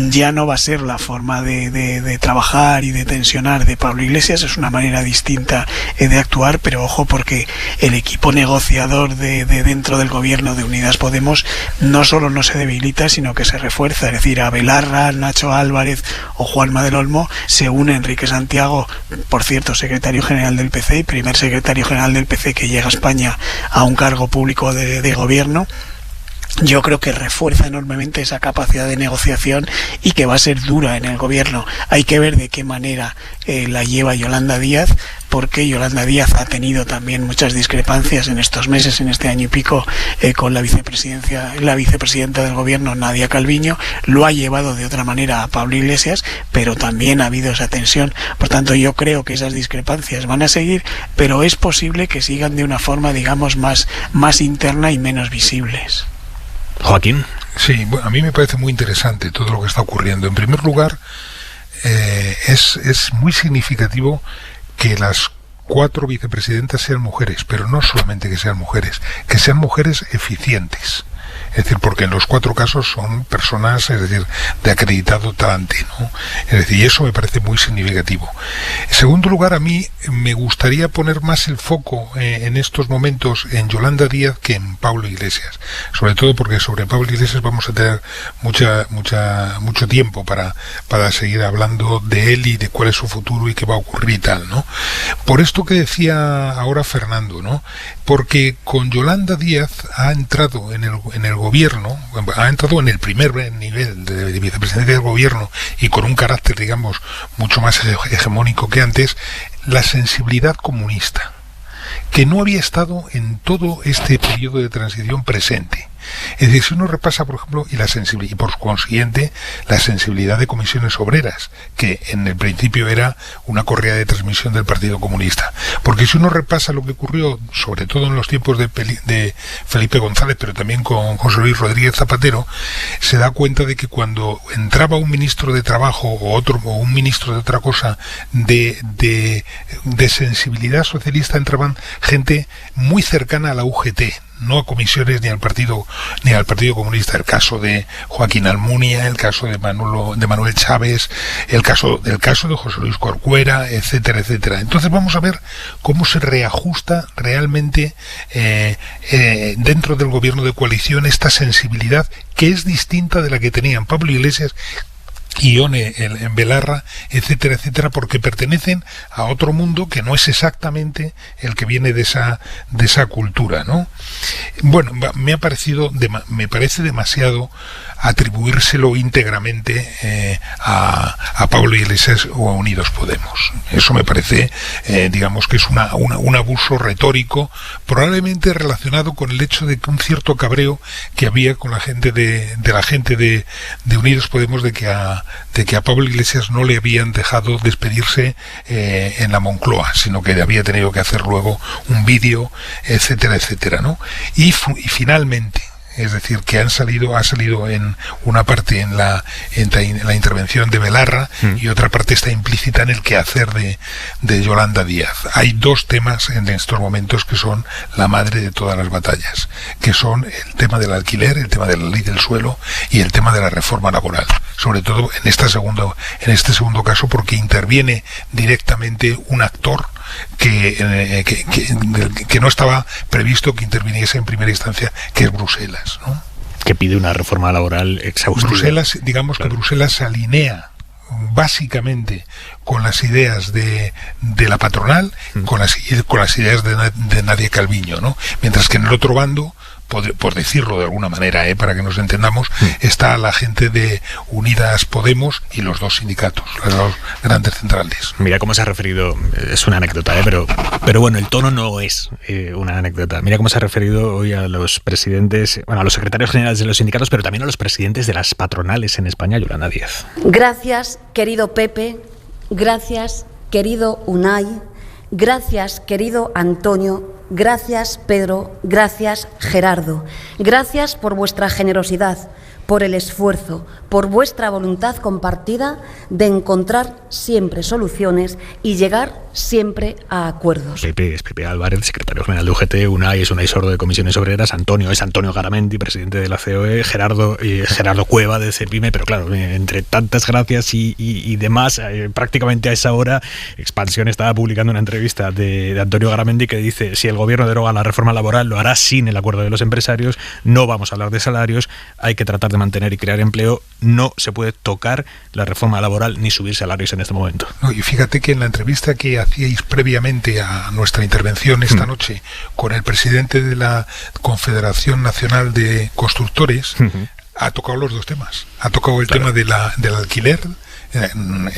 ya no va a ser la forma de trabajar y de tensionar de Pablo Iglesias, es una manera distinta de actuar, pero ojo, porque el equipo negociador de dentro del gobierno de Unidas Podemos no solo no se debilita, sino que se refuerza. Es decir, a Belarra, Nacho Álvarez o Juanma del Olmo se une Enrique Santiago, por cierto, secretario general del PC y primer secretario general del PC que llega a España a un cargo público de gobierno. Yo creo que refuerza enormemente esa capacidad de negociación y que va a ser dura en el gobierno. Hay que ver de qué manera la lleva Yolanda Díaz, porque Yolanda Díaz ha tenido también muchas discrepancias en estos meses, en este año y pico, con la vicepresidenta del gobierno, Nadia Calviño. Lo ha llevado de otra manera a Pablo Iglesias, pero también ha habido esa tensión. Por tanto, yo creo que esas discrepancias van a seguir, pero es posible que sigan de una forma, digamos, más interna y menos visibles. Joaquín. Sí, bueno, a mí me parece muy interesante todo lo que está ocurriendo. En primer lugar, es muy significativo que las 4 vicepresidentas sean mujeres, pero no solamente que sean mujeres eficientes. Es decir, porque en los 4 casos son personas, es decir, de acreditado talante, ¿no? Es decir, y eso me parece muy significativo. En segundo lugar, a mí me gustaría poner más el foco en estos momentos en Yolanda Díaz que en Pablo Iglesias. Sobre todo porque sobre Pablo Iglesias vamos a tener mucho tiempo para seguir hablando de él y de cuál es su futuro y qué va a ocurrir y tal, ¿no? Por esto que decía ahora Fernando, ¿no? Porque con Yolanda Díaz ha entrado en el gobierno, ha entrado en el primer nivel de vicepresidencia del gobierno y con un carácter, digamos, mucho más hegemónico que antes, la sensibilidad comunista, que no había estado en todo este periodo de transición presente. Es decir, si uno repasa, por ejemplo, y por consiguiente la sensibilidad de Comisiones Obreras, que en el principio era una correa de transmisión del Partido Comunista. Porque si uno repasa lo que ocurrió, sobre todo en los tiempos de Felipe González, pero también con José Luis Rodríguez Zapatero, se da cuenta de que cuando entraba un ministro de Trabajo o un ministro de otra cosa de sensibilidad socialista, entraban gente muy cercana a la UGT, no a comisiones ni al Partido Comunista. El caso de Joaquín Almunia, el caso de Manuel Chávez, el caso de José Luis Corcuera, etcétera, etcétera. Entonces vamos a ver cómo se reajusta realmente dentro del gobierno de coalición esta sensibilidad que es distinta de la que tenían Pablo Iglesias y Ione en Belarra, etcétera, etcétera, porque pertenecen a otro mundo que no es exactamente el que viene de esa cultura, ¿no? Bueno, me parece demasiado atribuírselo íntegramente a Pablo Iglesias o a Unidos Podemos. Eso me parece, digamos que es un abuso retórico, probablemente relacionado con el hecho de que un cierto cabreo que había con la gente de Unidos Podemos de que a Pablo Iglesias no le habían dejado despedirse en la Moncloa, sino que había tenido que hacer luego un vídeo, etcétera, etcétera, ¿no? Y finalmente, es decir, que ha salido en una parte en la intervención de Belarra y otra parte está implícita en el quehacer de Yolanda Díaz. Hay 2 temas en estos momentos que son la madre de todas las batallas, que son el tema del alquiler, el tema de la ley del suelo y el tema de la reforma laboral. Sobre todo en este segundo caso, porque interviene directamente un actor que no estaba previsto que interviniese en primera instancia, que es Bruselas, ¿no? Que pide una reforma laboral exhaustiva. Bruselas, digamos, claro, que Bruselas se alinea básicamente con las ideas de la patronal, con las ideas de Nadia Calviño, ¿no? Mientras que en el otro bando, por decirlo de alguna manera, para que nos entendamos, está la gente de Unidas Podemos y los 2 sindicatos, las 2 grandes centrales. Mira cómo se ha referido, es una anécdota, pero bueno, el tono no es una anécdota. Mira cómo se ha referido hoy a los presidentes, a los secretarios generales de los sindicatos, pero también a los presidentes de las patronales en España, Yolanda Díaz. Gracias, querido Pepe, gracias, querido Unai, gracias, querido Antonio, gracias, Pedro, gracias, Gerardo. Gracias por vuestra generosidad, por el esfuerzo, por vuestra voluntad compartida de encontrar siempre soluciones y llegar siempre a acuerdos. Pepe es Pepe Álvarez, secretario general de UGT, UNAI es Unai Sordo de Comisiones Obreras, Antonio es Antonio Garamendi, presidente de la COE, Gerardo Cueva de CEPIME, pero claro, entre tantas gracias y demás, prácticamente a esa hora Expansión estaba publicando una entrevista de Antonio Garamendi que dice: si el gobierno deroga la reforma laboral lo hará sin el acuerdo de los empresarios, no vamos a hablar de salarios, hay que tratar de mantener y crear empleo, no se puede tocar la reforma laboral ni subir salarios en este momento. No, y fíjate que en la entrevista que hacíais previamente a nuestra intervención esta noche con el presidente de la Confederación Nacional de Constructores, ha tocado los dos temas. Ha tocado el tema del alquiler,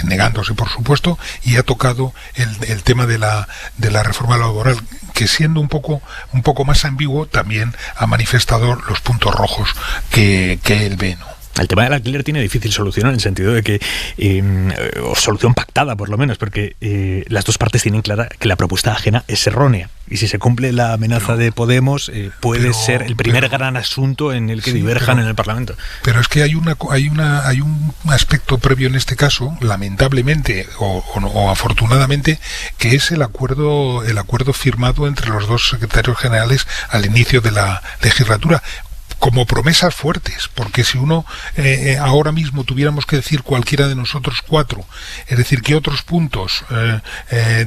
negándose por supuesto, y ha tocado el tema de la reforma laboral, que siendo un poco más ambiguo, también ha manifestado los puntos rojos que él ve, ¿no? El tema del alquiler tiene difícil solución en el sentido de que, o solución pactada por lo menos, porque las dos partes tienen clara que la propuesta ajena es errónea. Y si se cumple la amenaza de Podemos, puede ser el primer gran asunto en el que diverjan en el Parlamento. Pero es que hay un aspecto previo en este caso, lamentablemente o afortunadamente, que es el acuerdo firmado entre los dos secretarios generales al inicio de la legislatura, como promesas fuertes, porque si uno ahora mismo tuviéramos que decir cualquiera de nosotros cuatro, es decir, qué otros puntos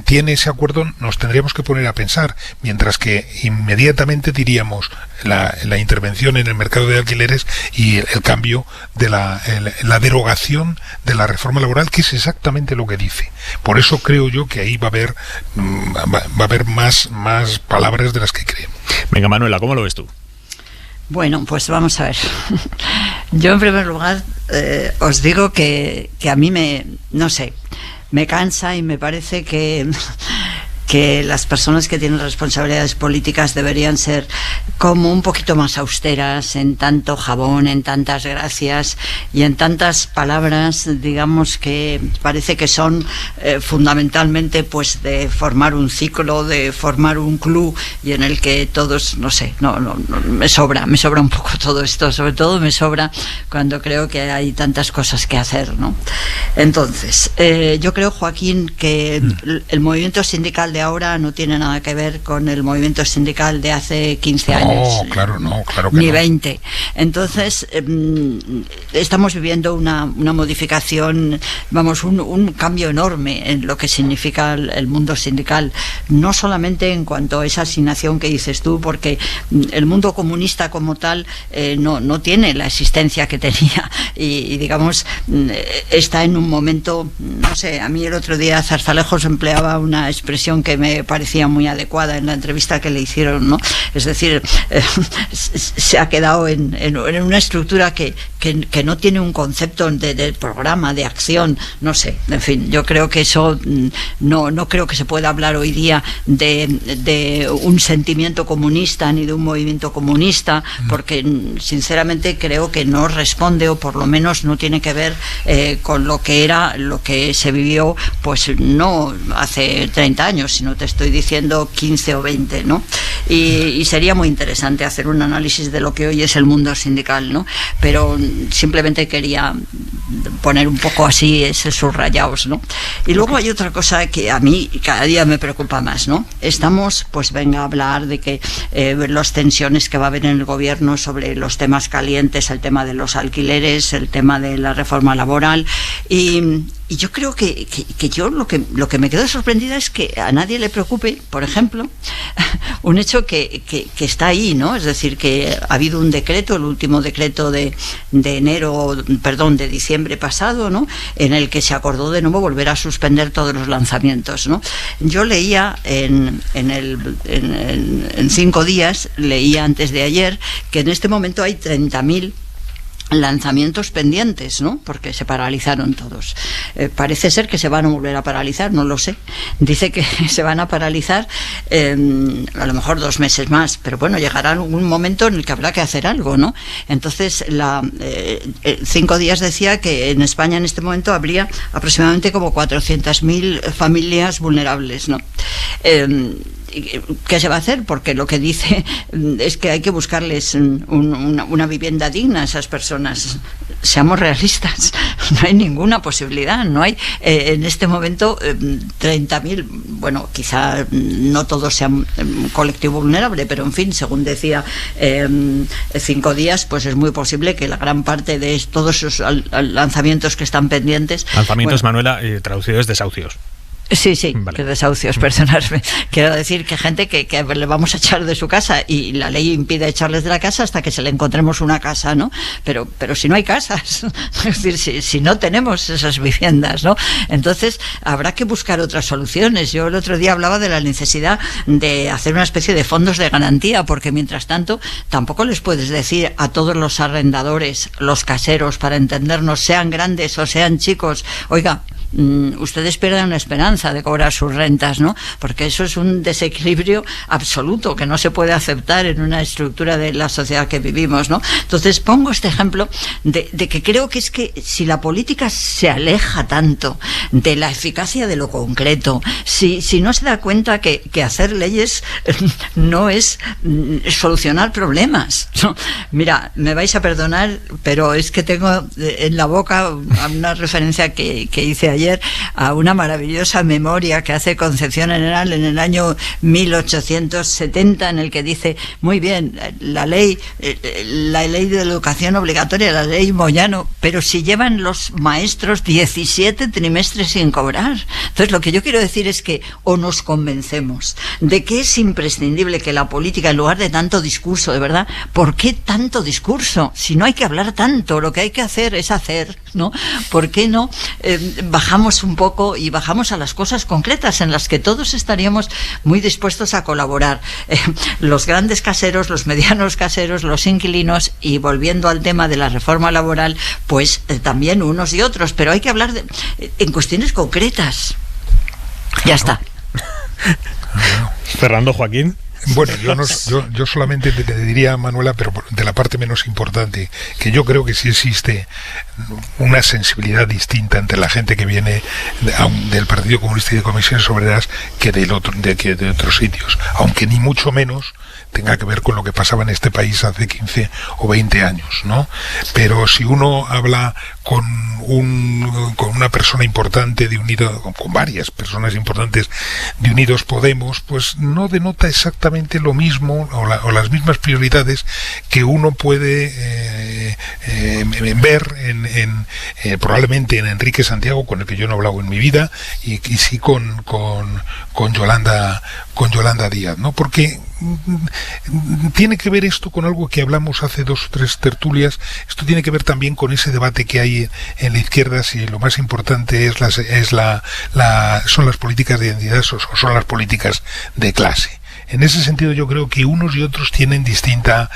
tiene ese acuerdo, nos tendríamos que poner a pensar, mientras que inmediatamente diríamos la intervención en el mercado de alquileres y el cambio de la derogación de la reforma laboral, que es exactamente lo que dice. Por eso creo yo que ahí va a haber más palabras de las que creemos. Venga, Manuela, ¿cómo lo ves tú? Bueno, pues vamos a ver. Yo en primer lugar os digo que a mí me cansa y me parece que las personas que tienen responsabilidades políticas deberían ser como un poquito más austeras en tanto jabón, en tantas gracias y en tantas palabras, digamos, que parece que son fundamentalmente pues de formar un ciclo, de formar un club, y en el que todos, no me sobra un poco todo esto, sobre todo me sobra cuando creo que hay tantas cosas que hacer, ¿no? Entonces, yo creo, Joaquín, que el movimiento sindical de ahora no tiene nada que ver con el movimiento sindical de hace 15 años. Claro que ni 20. Entonces, estamos viviendo una modificación, vamos, un cambio enorme en lo que significa el mundo sindical, no solamente en cuanto a esa asignación que dices tú, porque el mundo comunista como tal no tiene la existencia que tenía y digamos, está en un momento, no sé, a mí el otro día Zarzalejos empleaba una expresión que me parecía muy adecuada en la entrevista que le hicieron, ¿no? Es decir, se ha quedado en una estructura que no tiene un concepto de programa, de acción, no sé, en fin, yo creo que eso no creo que se pueda hablar hoy día de un sentimiento comunista ni de un movimiento comunista, porque sinceramente creo que no responde, o por lo menos no tiene que ver con lo que se vivió, pues no hace 30 años, sino te estoy diciendo 15 o 20, ¿no? Y sería muy interesante hacer un análisis de lo que hoy es el mundo sindical, ¿no? Pero simplemente quería poner un poco así esos subrayados, ¿no? Y luego hay otra cosa que a mí cada día me preocupa más, ¿no? Estamos, pues venga a hablar de que las tensiones que va a haber en el gobierno sobre los temas calientes, el tema de los alquileres, el tema de la reforma laboral, y yo creo que yo lo que me quedo sorprendida es que a nadie le preocupe, por ejemplo, un hecho que está ahí, ¿no? Es decir, que ha habido un decreto, el último decreto de diciembre pasado, ¿no? En el que se acordó de nuevo volver a suspender todos los lanzamientos, ¿no? Yo leía en 5 días, leía antes de ayer, que en este momento hay 30.000 lanzamientos pendientes, ¿no? Porque se paralizaron todos. Parece ser que se van a volver a paralizar, no lo sé. Dice que se van a paralizar a lo mejor 2 meses más, pero bueno, llegará un momento en el que habrá que hacer algo, ¿no? Entonces, 5 días decía que en España en este momento habría aproximadamente como 400.000 familias vulnerables, ¿no? ¿qué se va a hacer? Porque lo que dice es que hay que buscarles una vivienda digna a esas personas. Seamos realistas, no hay ninguna posibilidad, no hay en este momento 30.000, bueno, quizá no todos sean colectivo vulnerable, pero en fin, según decía 5 días, pues es muy posible que la gran parte de todos esos lanzamientos que están pendientes... Lanzamientos, bueno, Manuela, traducidos desahucios. Sí, vale. Que desahucios, perdonadme. Quiero decir que gente que le vamos a echar de su casa y la ley impide echarles de la casa hasta que se le encontremos una casa, ¿no? Pero si no hay casas, es decir, si no tenemos esas viviendas, ¿no? Entonces habrá que buscar otras soluciones. Yo el otro día hablaba de la necesidad de hacer una especie de fondos de garantía, porque mientras tanto tampoco les puedes decir a todos los arrendadores, los caseros, para entendernos, sean grandes o sean chicos, oiga, ustedes pierden la esperanza de cobrar sus rentas, ¿no? Porque eso es un desequilibrio absoluto que no se puede aceptar en una estructura de la sociedad que vivimos, ¿no? Entonces pongo este ejemplo de que creo que es que si la política se aleja tanto de la eficacia de lo concreto, si no se da cuenta que hacer leyes no es solucionar problemas, ¿no? Mira, me vais a perdonar, pero es que tengo en la boca una referencia que hice ayer a una maravillosa memoria que hace Concepción Arenal en el año 1870, en el que dice, muy bien, la ley de educación obligatoria, la ley Moyano, pero si llevan los maestros 17 trimestres sin cobrar. Entonces lo que yo quiero decir es que o nos convencemos de que es imprescindible que la política, en lugar de tanto discurso, de verdad, ¿por qué tanto discurso? Si no hay que hablar tanto, lo que hay que hacer es hacer, ¿no? ¿Por qué no bajamos un poco y bajamos a las cosas concretas en las que todos estaríamos muy dispuestos a colaborar? Los grandes caseros, los medianos caseros, los inquilinos, y volviendo al tema de la reforma laboral, pues también unos y otros, pero hay que hablar en cuestiones concretas. Ya está. Fernando, Joaquín. Bueno, yo solamente te diría, Manuela, pero de la parte menos importante, que yo creo que sí existe una sensibilidad distinta entre la gente que viene del Partido Comunista y de Comisiones Obreras que de otros sitios, aunque ni mucho menos tenga que ver con lo que pasaba en este país hace 15 o 20 años, ¿no? Pero si uno habla con una persona importante de Unidos, con varias personas importantes de Unidos Podemos, pues no denota exactamente lo mismo o las mismas prioridades que uno puede ver probablemente en Enrique Santiago, con el que yo no he hablado en mi vida, y sí con Yolanda Díaz, ¿no? Porque tiene que ver esto con algo que hablamos hace 2 o 3 tertulias. Esto tiene que ver también con ese debate que hay en la izquierda, si lo más importante son las políticas de identidad o son las políticas de clase. En ese sentido yo creo que unos y otros tienen distinta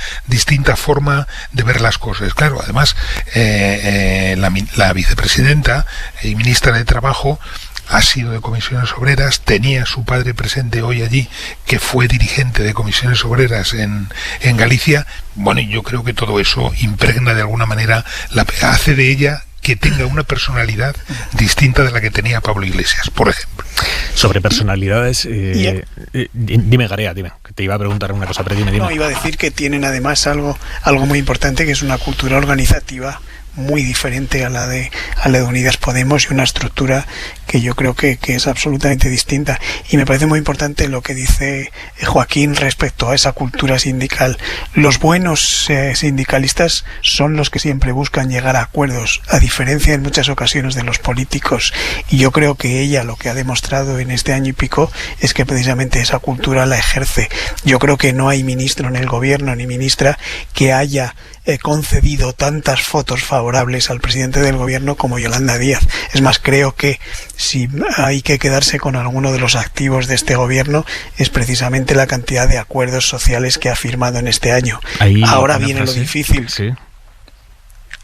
forma de ver las cosas. Claro, además la vicepresidenta y ministra de Trabajo ha sido de Comisiones Obreras, tenía a su padre presente hoy allí, que fue dirigente de Comisiones Obreras en Galicia. Bueno, y yo creo que todo eso impregna de alguna manera, hace de ella que tenga una personalidad distinta de la que tenía Pablo Iglesias, por ejemplo. Sobre personalidades, dime, Garea, dime, que te iba a preguntar una cosa, pero dime. No, iba a decir que tienen además algo muy importante, que es una cultura organizativa muy diferente a la de Unidas Podemos, y una estructura que yo creo que es absolutamente distinta. Y me parece muy importante lo que dice Joaquín respecto a esa cultura sindical. Los buenos sindicalistas son los que siempre buscan llegar a acuerdos, a diferencia en muchas ocasiones de los políticos, y yo creo que ella lo que ha demostrado en este año y pico es que precisamente esa cultura la ejerce. Yo creo que no hay ministro en el gobierno ni ministra que haya concedido tantas fotos favorables al presidente del gobierno como Yolanda Díaz. Es más, creo que si hay que quedarse con alguno de los activos de este gobierno es precisamente la cantidad de acuerdos sociales que ha firmado en este año. Ahora viene lo difícil. Sí.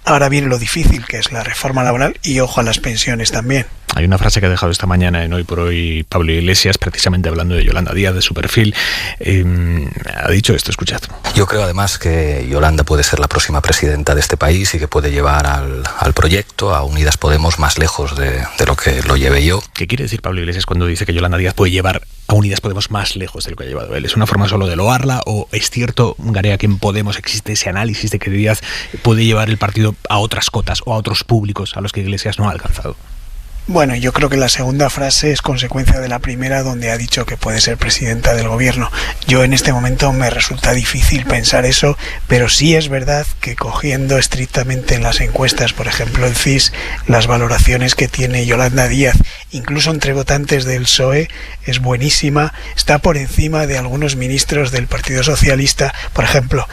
Ahora viene lo difícil, que es la reforma laboral, y ojo a las pensiones también. Hay una frase que ha dejado esta mañana en Hoy por Hoy Pablo Iglesias, precisamente hablando de Yolanda Díaz, de su perfil. Ha dicho esto, escuchad. Yo creo además que Yolanda puede ser la próxima presidenta de este país y que puede llevar al proyecto, a Unidas Podemos, más lejos de lo que lo lleve yo. ¿Qué quiere decir Pablo Iglesias cuando dice que Yolanda Díaz puede llevar a Unidas Podemos más lejos de lo que ha llevado él. ¿Es una forma solo de loarla o es cierto, Garea, que en Podemos existe ese análisis de que Díaz puede llevar el partido a otras cotas o a otros públicos a los que Iglesias no ha alcanzado? Bueno, yo creo que la segunda frase es consecuencia de la primera, donde ha dicho que puede ser presidenta del gobierno. Yo en este momento me resulta difícil pensar eso, pero sí es verdad que cogiendo estrictamente en las encuestas, por ejemplo el CIS, las valoraciones que tiene Yolanda Díaz, incluso entre votantes del PSOE, es buenísima, está por encima de algunos ministros del Partido Socialista, por ejemplo,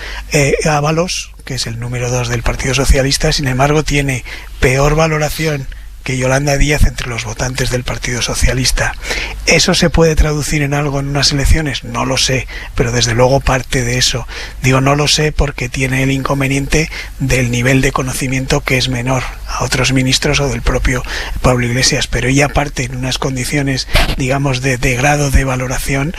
Ábalos, que es el número 2 del Partido Socialista, sin embargo tiene peor valoración que Yolanda Díaz entre los votantes del Partido Socialista. ¿Eso se puede traducir en algo en unas elecciones? No lo sé, pero desde luego parte de eso. Digo no lo sé porque tiene el inconveniente del nivel de conocimiento que es menor a otros ministros o del propio Pablo Iglesias, pero ella parte en unas condiciones, digamos, de grado de valoración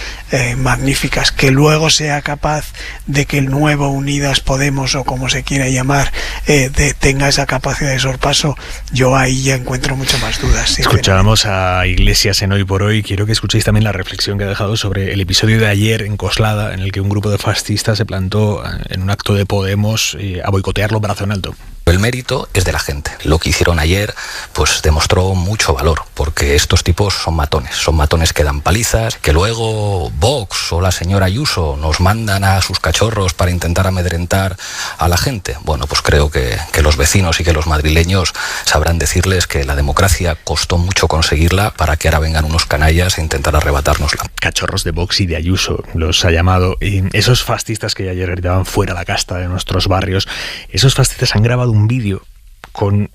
magníficas. Que luego sea capaz de que el nuevo Unidas Podemos, o como se quiera llamar, tenga esa capacidad de sorpaso, yo ahí ya encuentro mucho más dudas. Escuchábamos a Iglesias en Hoy por Hoy. Quiero que escuchéis también la reflexión que ha dejado sobre el episodio de ayer en Coslada, en el que un grupo de fascistas se plantó en un acto de Podemos a boicotearlo brazo en alto. El mérito es de la gente. Lo que hicieron ayer pues demostró mucho valor, porque estos tipos son matones que dan palizas, que luego Vox o la señora Ayuso nos mandan a sus cachorros para intentar amedrentar a la gente. Bueno, pues creo que los vecinos y que los madrileños sabrán decirles que la democracia costó mucho conseguirla para que ahora vengan unos canallas a intentar arrebatárnosla. Cachorros de Vox y de Ayuso los ha llamado. Y esos fascistas que ayer gritaban fuera la casta de nuestros barrios, esos fascistas han grabado un vídeo con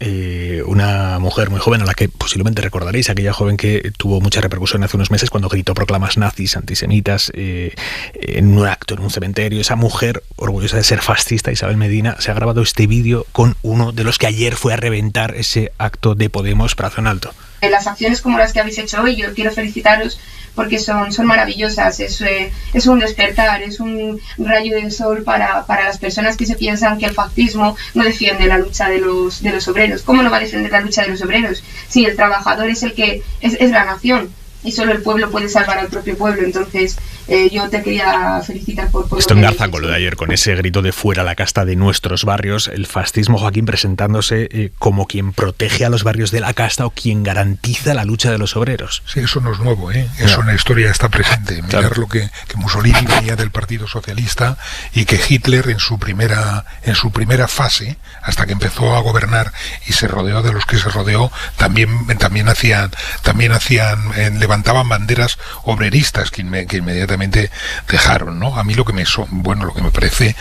una mujer muy joven, a la que posiblemente recordaréis, aquella joven que tuvo mucha repercusión hace unos meses cuando gritó proclamas nazis, antisemitas, en un acto en un cementerio. Esa mujer, orgullosa de ser fascista, Isabel Medina, se ha grabado este vídeo con uno de los que ayer fue a reventar ese acto de Podemos brazo en alto. Las acciones como las que habéis hecho hoy, yo quiero felicitaros porque son maravillosas, es un despertar, es un rayo de sol para las personas que se piensan que el fascismo no defiende la lucha de los obreros. ¿Cómo no va a defender la lucha de los obreros? Si el trabajador es el que es la nación y solo el pueblo puede salvar al propio pueblo. Entonces yo te quería felicitar por esto engarza con lo de ayer, con ese grito de fuera la casta de nuestros barrios, el fascismo, Joaquín, presentándose como quien protege a los barrios de la casta o quien garantiza la lucha de los obreros. Sí, eso no es nuevo, eso en la historia está presente. Mirar lo que Mussolini venía del Partido Socialista y que Hitler en su primera fase, hasta que empezó a gobernar y se rodeó de los que se rodeó, también levantaban banderas obreristas que inmediatamente dejaron, ¿no? A mí lo que me parece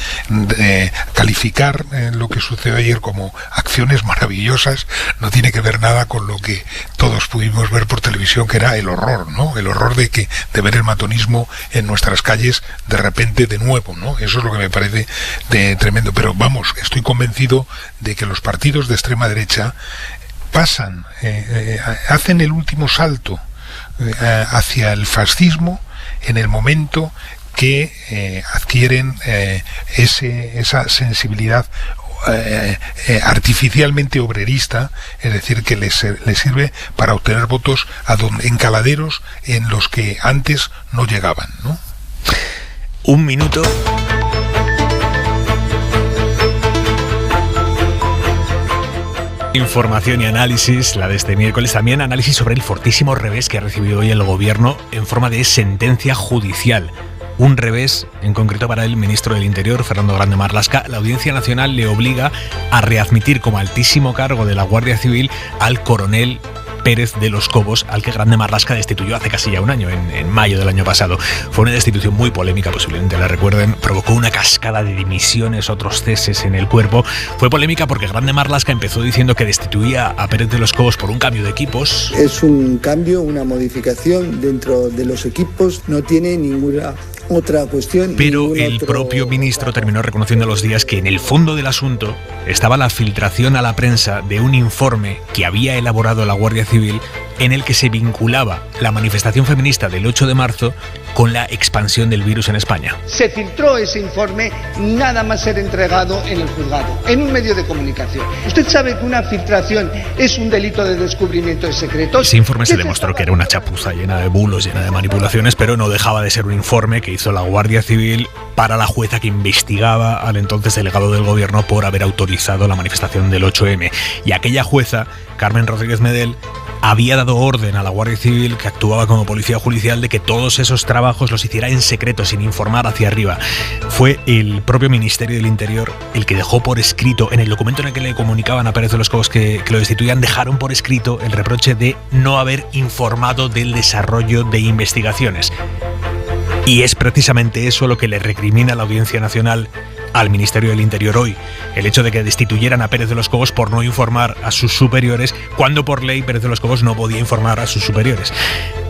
calificar lo que sucedió ayer como acciones maravillosas no tiene que ver nada con lo que todos pudimos ver por televisión, que era el horror, ¿no? El horror de ver el matonismo en nuestras calles de repente de nuevo, ¿no? Eso es lo que me parece tremendo. Pero vamos, estoy convencido de que los partidos de extrema derecha hacen el último salto hacia el fascismo en el momento que adquieren esa sensibilidad artificialmente obrerista, es decir, que les sirve para obtener votos en caladeros en los que antes no llegaban, ¿no? Un minuto. Información y análisis, la de este miércoles. También análisis sobre el fortísimo revés que ha recibido hoy el gobierno en forma de sentencia judicial. Un revés, en concreto para el ministro del Interior, Fernando Grande Marlaska. La Audiencia Nacional le obliga a readmitir como altísimo cargo de la Guardia Civil al coronel Pérez de los Cobos, al que Grande Marlaska destituyó hace casi ya un año, en mayo del año pasado. Fue una destitución muy polémica, posiblemente la recuerden, provocó una cascada de dimisiones, otros ceses en el cuerpo. Fue polémica porque Grande Marlaska empezó diciendo que destituía a Pérez de los Cobos por un cambio de equipos. Es un cambio, una modificación dentro de los equipos, no tiene ninguna otra cuestión. Pero el propio ministro terminó reconociendo a los días que en el fondo del asunto estaba la filtración a la prensa de un informe que había elaborado la Guardia Civil en el que se vinculaba la manifestación feminista del 8 de marzo con la expansión del virus en España. Se filtró ese informe nada más ser entregado en el juzgado, en un medio de comunicación. Usted sabe que una filtración es un delito de descubrimiento de secretos. Ese informe se demostró que era una chapuza llena de bulos, llena de manipulaciones, pero no dejaba de ser un informe que hizo la Guardia Civil para la jueza que investigaba al entonces delegado del gobierno por haber autorizado la manifestación del 8M. Y aquella jueza, Carmen Rodríguez Medel, había dado orden a la Guardia Civil, que actuaba como policía judicial, de que todos esos trabajos los hiciera en secreto, sin informar hacia arriba. Fue el propio Ministerio del Interior el que dejó por escrito, en el documento en el que le comunicaban a Pérez de los Cobos que lo destituían, dejaron por escrito el reproche de no haber informado del desarrollo de investigaciones. Y es precisamente eso lo que le recrimina la Audiencia Nacional al Ministerio del Interior hoy, el hecho de que destituyeran a Pérez de los Cobos por no informar a sus superiores, cuando por ley Pérez de los Cobos no podía informar a sus superiores.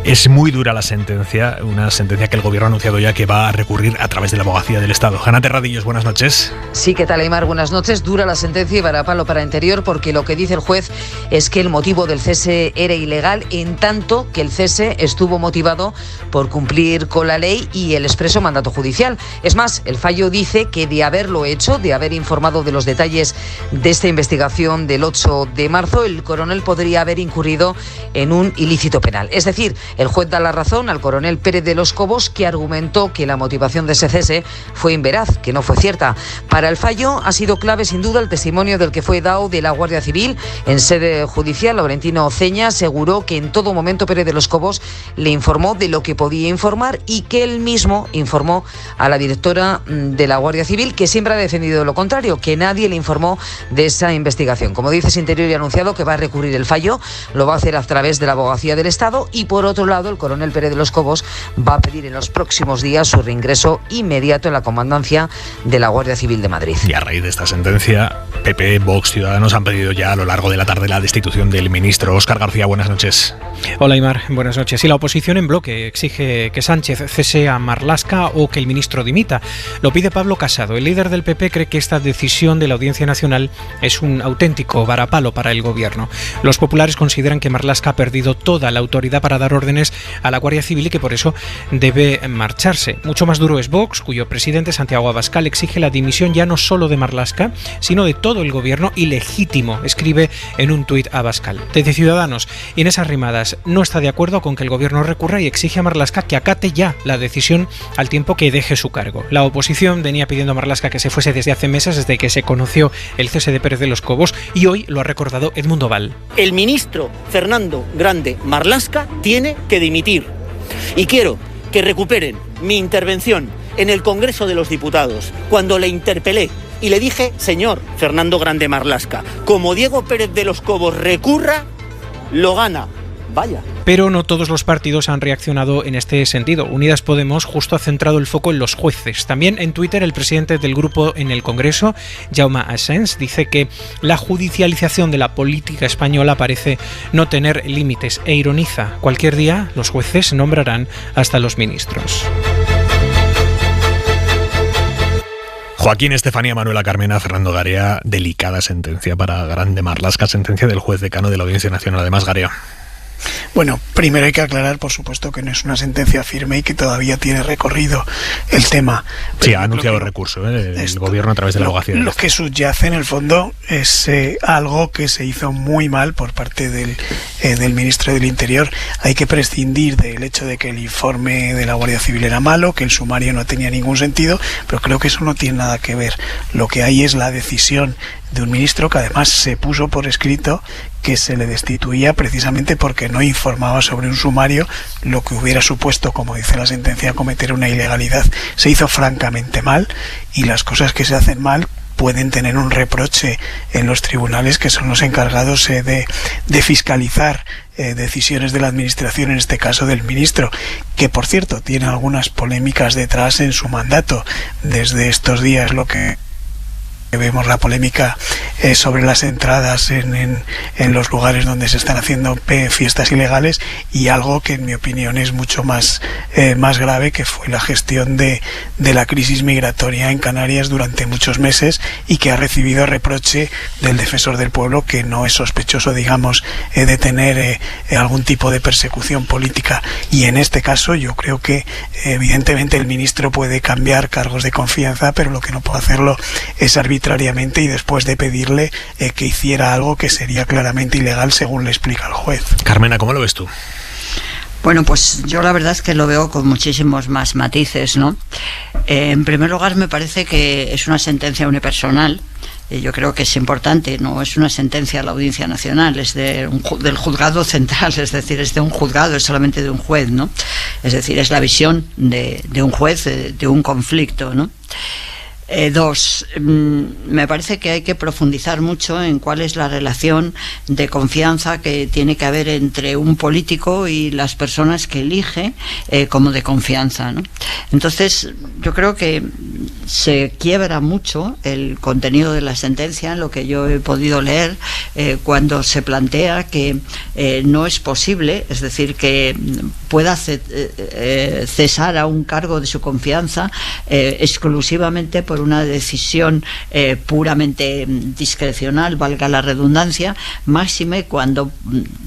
Es muy dura la sentencia, una sentencia que el gobierno ha anunciado ya que va a recurrir a través de la Abogacía del Estado. Ana Terradillos, buenas noches. Sí, ¿qué tal, Aimar? Buenas noches. Dura la sentencia y varapalo para Interior, porque lo que dice el juez es que el motivo del cese era ilegal, en tanto que el cese estuvo motivado por cumplir con la ley y el expreso mandato judicial. Es más, el fallo dice que de haberlo hecho, de haber informado de los detalles de esta investigación del 8 de marzo, el coronel podría haber incurrido en un ilícito penal. Es decir, el juez da la razón al coronel Pérez de los Cobos, que argumentó que la motivación de ese cese fue inveraz, que no fue cierta. Para el fallo ha sido clave sin duda el testimonio del que fue dao de la Guardia Civil en sede judicial. Laurentino Oceña aseguró que en todo momento Pérez de los Cobos le informó de lo que podía informar y que él mismo informó a la directora de la Guardia Civil, que siempre ha defendido lo contrario, que nadie le informó de esa investigación. Como dice Interior, y ha anunciado que va a recurrir el fallo, lo va a hacer a través de la Abogacía del Estado, y por otro lado el coronel Pérez de los Cobos va a pedir en los próximos días su reingreso inmediato en la comandancia de la Guardia Civil de Madrid. Y a raíz de esta sentencia, PP, Vox, Ciudadanos han pedido ya a lo largo de la tarde la destitución del ministro. Óscar García, buenas noches. Hola, Aimar, buenas noches. Y la oposición en bloque exige que Sánchez cese a Marlaska o que el ministro dimita. Lo pide Pablo Casado. El líder del PP cree que esta decisión de la Audiencia Nacional es un auténtico varapalo para el gobierno. Los populares consideran que Marlaska ha perdido toda la autoridad para dar órdenes a la Guardia Civil y que por eso debe marcharse. Mucho más duro es Vox, cuyo presidente Santiago Abascal exige la dimisión ya no solo de Marlaska, sino de todo el gobierno ilegítimo, escribe en un tuit Abascal. Desde Ciudadanos, Inés Arrimadas no está de acuerdo con que el gobierno recurra y exige a Marlaska que acate ya la decisión al tiempo que deje su cargo. La oposición venía pidiendo a Marlaska que se fuese desde hace meses, desde que se conoció el cese de Pérez de los Cobos, y hoy lo ha recordado Edmundo Val. El ministro Fernando Grande Marlaska tiene que dimitir. Y quiero que recuperen mi intervención en el Congreso de los Diputados, cuando le interpelé y le dije: señor Fernando Grande Marlaska, como Diego Pérez de los Cobos recurra, lo gana. Vaya. Pero no todos los partidos han reaccionado en este sentido. Unidas Podemos justo ha centrado el foco en los jueces. También en Twitter el presidente del grupo en el Congreso, Jaume Asens, dice que la judicialización de la política española parece no tener límites e ironiza: cualquier día los jueces nombrarán hasta los ministros. Joaquín, Estefanía, Manuela, Carmena, Fernando Garea, delicada sentencia para Grande Marlaska, sentencia del juez decano de la Audiencia Nacional. Además, Garea. Bueno, primero hay que aclarar, por supuesto, que no es una sentencia firme y que todavía tiene recorrido el tema. Sí, ha anunciado recurso el gobierno a través de la Abogacía. Lo que subyace en el fondo es algo que se hizo muy mal por parte del ministro del Interior. Hay que prescindir del hecho de que el informe de la Guardia Civil era malo, que el sumario no tenía ningún sentido, pero creo que eso no tiene nada que ver. Lo que hay es la decisión de un ministro que además se puso por escrito que se le destituía precisamente porque no informaba sobre un sumario, lo que hubiera supuesto, como dice la sentencia, cometer una ilegalidad. Se hizo francamente mal, y las cosas que se hacen mal pueden tener un reproche en los tribunales, que son los encargados de fiscalizar decisiones de la administración, en este caso del ministro, que por cierto tiene algunas polémicas detrás en su mandato. Desde estos días lo que vemos la polémica sobre las entradas en los lugares donde se están haciendo fiestas ilegales, y algo que en mi opinión es mucho más grave, que fue la gestión de la crisis migratoria en Canarias durante muchos meses, y que ha recibido reproche del Defensor del Pueblo, que no es sospechoso, digamos, de tener algún tipo de persecución política. Y en este caso yo creo que evidentemente el ministro puede cambiar cargos de confianza, pero lo que no puede hacerlo es arbitrariamente y después de pedirle que hiciera algo que sería claramente ilegal, según le explica el juez. Carmena, ¿cómo lo ves tú? Bueno, pues yo la verdad es que lo veo con muchísimos más matices, ¿no? En primer lugar, me parece que es una sentencia unipersonal. Yo creo que es importante, no es una sentencia de la Audiencia Nacional, es del juzgado central, es decir, es de un juzgado, es solamente de un juez, ¿no? Es decir, es la visión de un juez de un conflicto, ¿no? Dos, me parece que hay que profundizar mucho en cuál es la relación de confianza que tiene que haber entre un político y las personas que elige como de confianza, ¿no? Entonces, yo creo que se quiebra mucho el contenido de la sentencia, en lo que yo he podido leer, cuando se plantea que no es posible, es decir, que pueda cesar a un cargo de su confianza exclusivamente por una decisión puramente discrecional, valga la redundancia, máxime cuando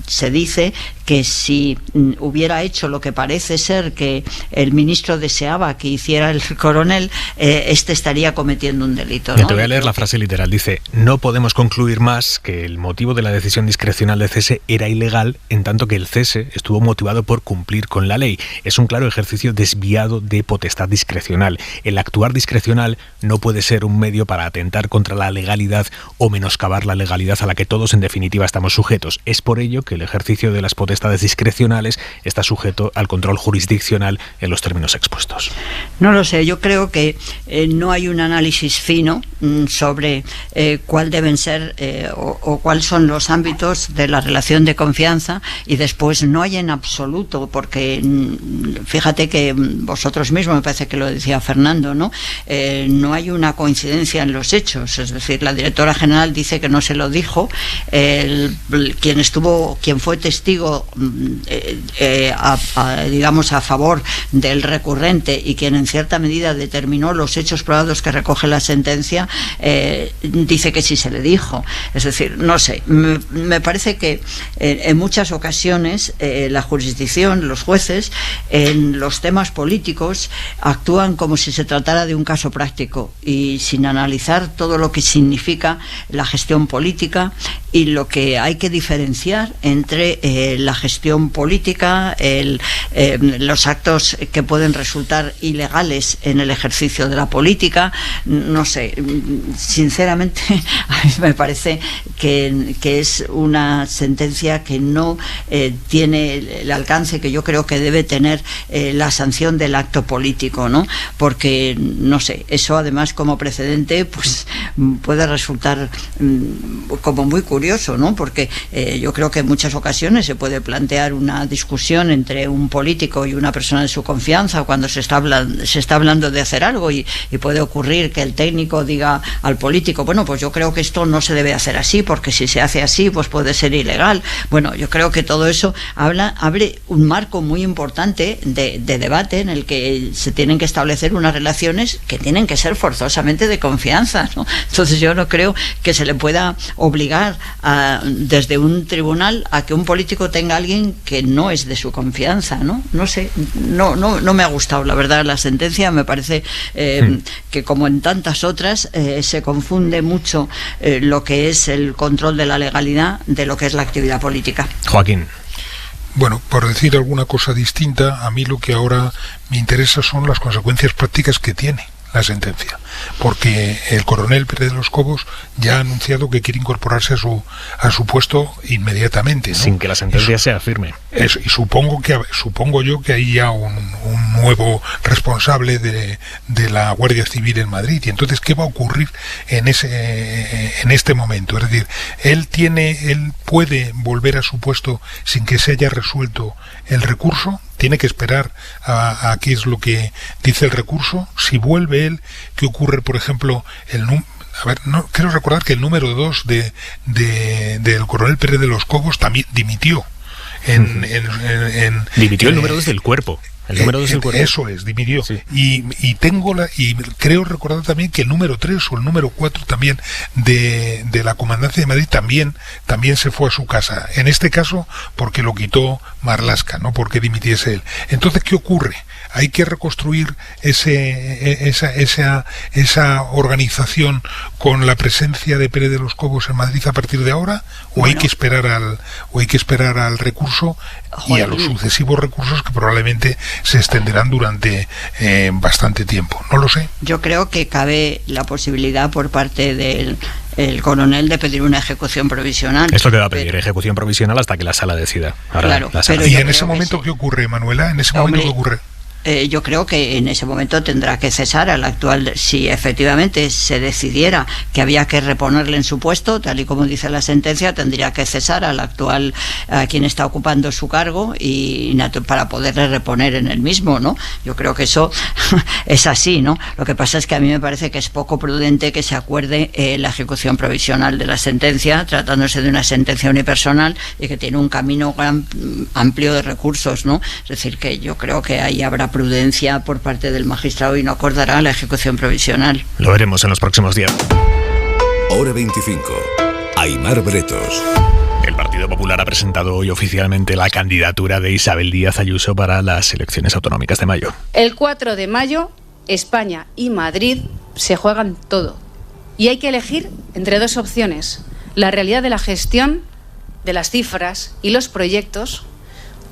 se dice que si hubiera hecho lo que parece ser que el ministro deseaba que hiciera el coronel, este estaría cometiendo un delito, ¿no? Te voy a leer la frase literal. Dice: no podemos concluir más que el motivo de la decisión discrecional de cese era ilegal, en tanto que el cese estuvo motivado por cumplir con la ley. Es un claro ejercicio desviado de potestad discrecional. El actuar discrecional no puede ser un medio para atentar contra la legalidad o menoscabar la legalidad a la que todos en definitiva estamos sujetos. Es por ello que el ejercicio de las potestades discrecionales está sujeto al control jurisdiccional en los términos expuestos. No lo sé, yo creo que no hay un análisis fino sobre cuál deben ser o cuáles son los ámbitos de la relación de confianza, y después no hay en absoluto, porque fíjate que vosotros mismos, me parece que lo decía Fernando, ¿no? No hay una coincidencia en los hechos, es decir, la directora general dice que no se lo dijo, quien fue testigo digamos a favor del recurrente y quien en cierta medida determinó los hechos probados que recoge la sentencia, dice que sí se le dijo. Es decir, no sé, me parece que en muchas ocasiones la jurisdicción, los jueces, en los temas políticos actúan como si se tratara de un caso práctico y sin analizar todo lo que significa la gestión política y lo que hay que diferenciar entre la gestión política, los actos que pueden resultar ilegales en el ejercicio de la política. No sé, sinceramente a mí me parece que es una sentencia que no tiene el alcance que yo creo que debe tener la sanción del acto político, ¿no? Porque, no sé, eso además como precedente pues puede resultar como muy curioso, ¿no? Porque yo creo que en muchas ocasiones se puede plantear una discusión entre un político y una persona de su confianza cuando se está hablando de hacer algo, y puede ocurrir que el técnico diga al político: bueno, pues yo creo que esto no se debe hacer así, porque si se hace así pues puede ser ilegal. Bueno, yo creo que todo eso abre un marco muy importante de debate en el que se tienen que establecer unas relaciones que tienen que ser forzosamente de confianza, ¿no? Entonces yo no creo que se le pueda obligar desde un tribunal a que un político tenga a alguien que no es de su confianza, ¿no? No sé, no me ha gustado, la verdad, la sentencia. Me parece que, como en tantas otras, se confunde mucho lo que es el control de la legalidad de lo que es la actividad política. Joaquín. Bueno, por decir alguna cosa distinta, a mí lo que ahora me interesa son las consecuencias prácticas que tiene la sentencia, porque el coronel Pérez de los Cobos ya ha anunciado que quiere incorporarse a su puesto inmediatamente, ¿no? Sin que la sentencia sea firme. Y supongo yo que hay ya un nuevo responsable de la Guardia Civil en Madrid. Y entonces, ¿qué va a ocurrir en este momento? Es decir, él puede volver a su puesto sin que se haya resuelto el recurso. Tiene que esperar a qué es lo que dice el recurso. Si vuelve él, ¿qué ocurre, por ejemplo, no quiero recordar que el número 2 del coronel Pérez de los Cobos también dimitió. Dimitió el número 2 del cuerpo. El número 2 del cuerpo. Eso es, dimitió. Sí. Y creo recordar también que el número 3 o el número 4 también de la Comandancia de Madrid también se fue a su casa. En este caso, porque lo quitó Marlaska, no porque dimitiese él. Entonces, ¿qué ocurre? Hay que reconstruir esa organización con la presencia de Pérez de los Cobos en Madrid a partir de ahora, o hay que esperar al recurso y a los sucesivos recursos que probablemente se extenderán durante bastante tiempo. No lo sé. Yo creo que cabe la posibilidad por parte del coronel de pedir una ejecución provisional. Esto te va a pedir ejecución provisional hasta que la sala decida. Ahora, claro, la sala. ¿Y en ese momento qué ocurre, Manuela? ¿En ese momento qué ocurre? Yo creo que en ese momento tendrá que cesar al actual, si efectivamente se decidiera que había que reponerle en su puesto, tal y como dice la sentencia, tendría que cesar al actual, a quien está ocupando su cargo, y para poderle reponer en el mismo, ¿no? Yo creo que eso es así, ¿no? Lo que pasa es que a mí me parece que es poco prudente que se acuerde la ejecución provisional de la sentencia, tratándose de una sentencia unipersonal y que tiene un camino amplio de recursos, ¿no? Es decir, que yo creo que ahí habrá prudencia por parte del magistrado y no acordará la ejecución provisional. Lo veremos en los próximos días. Hora 25. Aimar Bretos. El Partido Popular ha presentado hoy oficialmente la candidatura de Isabel Díaz Ayuso para las elecciones autonómicas de mayo. El 4 de mayo, España y Madrid se juegan todo. Y hay que elegir entre dos opciones: la realidad de la gestión, de las cifras y los proyectos,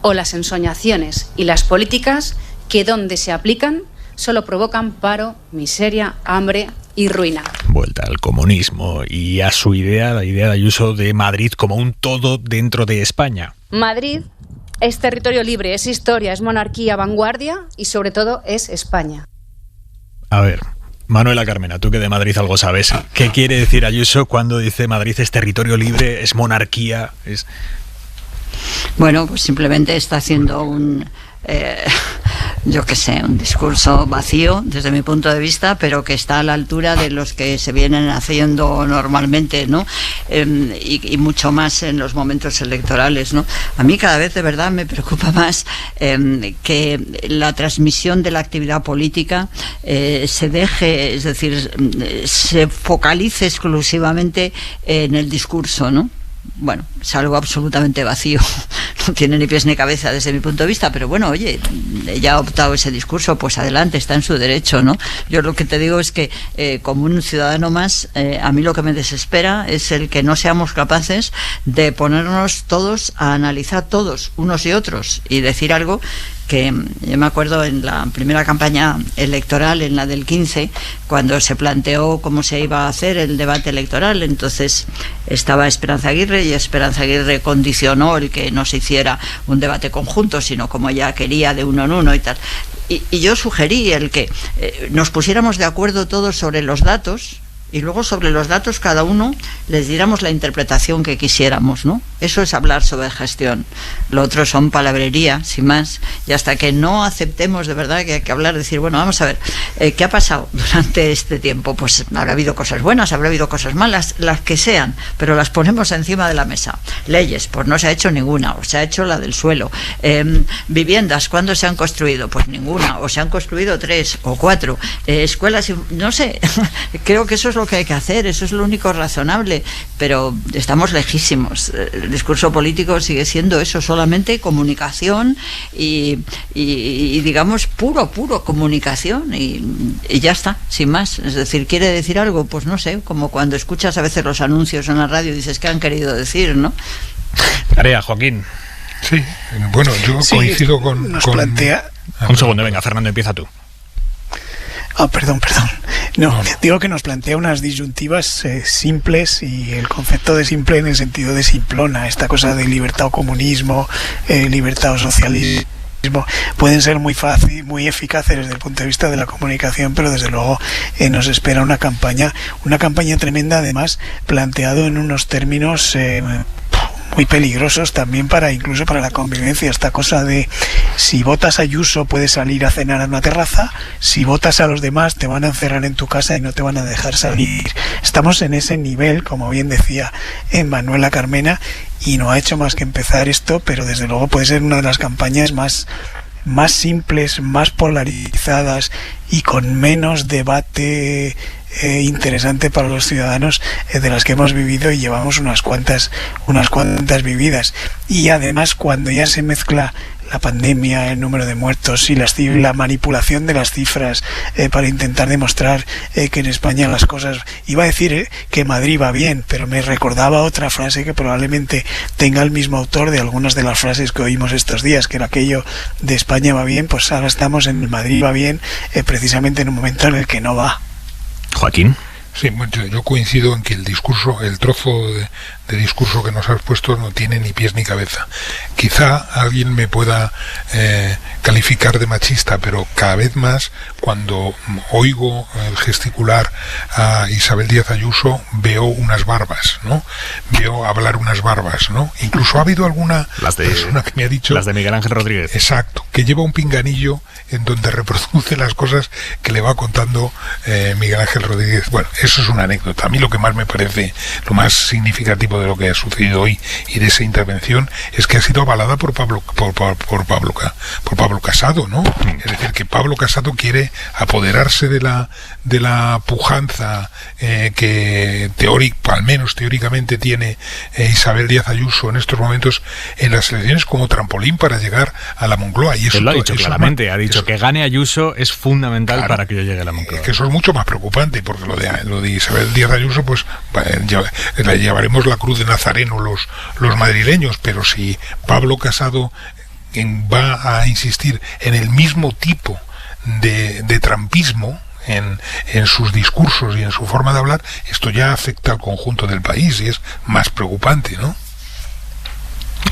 o las ensoñaciones y las políticas que donde se aplican solo provocan paro, miseria, hambre y ruina. Vuelta al comunismo y a su idea, la idea de Ayuso de Madrid como un todo dentro de España. Madrid es territorio libre, es historia, es monarquía, vanguardia y sobre todo es España. A ver, Manuela Carmena, tú que de Madrid algo sabes, ¿qué quiere decir Ayuso cuando dice Madrid es territorio libre, es monarquía? Bueno, pues simplemente está haciendo un discurso vacío desde mi punto de vista, pero que está a la altura de los que se vienen haciendo normalmente, ¿no? Y mucho más en los momentos electorales, ¿no? A mí cada vez de verdad me preocupa más que la transmisión de la actividad política se deje, es decir, se focalice exclusivamente en el discurso, ¿no? Bueno, es algo absolutamente vacío, no tiene ni pies ni cabeza desde mi punto de vista, pero bueno, oye, ella ha optado ese discurso, pues adelante, está en su derecho, ¿no? Yo lo que te digo es que como un ciudadano más, a mí lo que me desespera es el que no seamos capaces de ponernos todos a analizar todos, unos y otros, y decir algo que yo me acuerdo en la primera campaña electoral, en la del 15, cuando se planteó cómo se iba a hacer el debate electoral, entonces estaba Esperanza Aguirre, y Esperanza Aguirre condicionó el que no se hiciera un debate conjunto, sino como ella quería, de uno en uno y tal. Y yo sugerí el que nos pusiéramos de acuerdo todos sobre los datos, y luego sobre los datos cada uno les diéramos la interpretación que quisiéramos, ¿no? Eso es hablar sobre gestión. Lo otro son palabrería, sin más. Y hasta que no aceptemos de verdad que hay que hablar, decir, bueno, vamos a ver, ¿qué ha pasado durante este tiempo? Pues habrá habido cosas buenas, habrá habido cosas malas, las que sean, pero las ponemos encima de la mesa. Leyes, pues no se ha hecho ninguna, o se ha hecho la del suelo. Viviendas, ¿cuándo se han construido? Pues ninguna, o se han construido 3 o 4. Escuelas, no sé, creo que eso es lo que hay que hacer, eso es lo único razonable, pero estamos lejísimos. El discurso político sigue siendo eso, solamente comunicación y digamos puro comunicación y ya está, sin más. Es decir, ¿quiere decir algo? Pues no sé, como cuando escuchas a veces los anuncios en la radio y dices, ¿qué han querido decir, no? Tarea, Joaquín. Sí, bueno, yo coincido con... plantea... Un segundo, venga, Fernando, empieza tú. Perdón. No, digo que nos plantea unas disyuntivas simples, y el concepto de simple en el sentido de simplona, esta cosa de libertad o comunismo, libertad o socialismo, pueden ser muy muy eficaces desde el punto de vista de la comunicación, pero desde luego nos espera una campaña tremenda, además planteado en unos términos muy peligrosos también incluso para la convivencia. Esta cosa de si votas a Ayuso puedes salir a cenar a una terraza, si votas a los demás te van a encerrar en tu casa y no te van a dejar salir. Estamos en ese nivel, como bien decía Manuela Carmena, y no ha hecho más que empezar esto, pero desde luego puede ser una de las campañas más simples, más polarizadas y con menos debate interesante para los ciudadanos de las que hemos vivido, y llevamos unas cuantas vividas. Y además, cuando ya se mezcla la pandemia, el número de muertos y la manipulación de las cifras para intentar demostrar que en España las cosas, iba a decir que Madrid va bien, pero me recordaba otra frase que probablemente tenga el mismo autor de algunas de las frases que oímos estos días, que era aquello de España va bien, pues ahora estamos en el Madrid va bien, precisamente en un momento en el que no va. Joaquín. Sí, yo coincido en que el trozo de discurso que nos has puesto no tiene ni pies ni cabeza. Quizá alguien me pueda calificar de machista, pero cada vez más cuando oigo gesticular a Isabel Díaz Ayuso veo unas barbas, ¿no? Veo hablar unas barbas, ¿no? Incluso ha habido alguna persona que me ha dicho... Las de Miguel Ángel Rodríguez. Exacto, que lleva un pinganillo en donde reproduce las cosas que le va contando Miguel Ángel Rodríguez. Bueno, eso es una anécdota. A mí lo que más me parece, lo más significativo de lo que ha sucedido hoy y de esa intervención es que ha sido avalada por Pablo Casado, ¿no? Es decir, que Pablo Casado quiere apoderarse de la pujanza que al menos teóricamente tiene Isabel Díaz Ayuso en estos momentos en las elecciones como trampolín para llegar a la Moncloa. Y eso él lo ha dicho claramente, ha dicho que gane Ayuso es fundamental para que yo llegue a la Moncloa. Que eso es mucho más preocupante, porque lo de Isabel Díaz Ayuso, pues la llevaremos la cruz de Nazareno los madrileños, pero si Pablo Casado va a insistir en el mismo tipo de trampismo en sus discursos y en su forma de hablar, esto ya afecta al conjunto del país y es más preocupante, ¿no?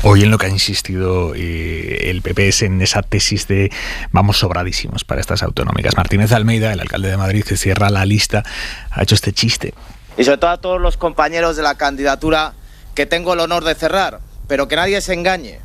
Hoy en lo que ha insistido el PP es en esa tesis de vamos sobradísimos para estas autonómicas. Martínez Almeida, el alcalde de Madrid, que cierra la lista, ha hecho este chiste. Y sobre todo a todos los compañeros de la candidatura que tengo el honor de cerrar, pero que nadie se engañe.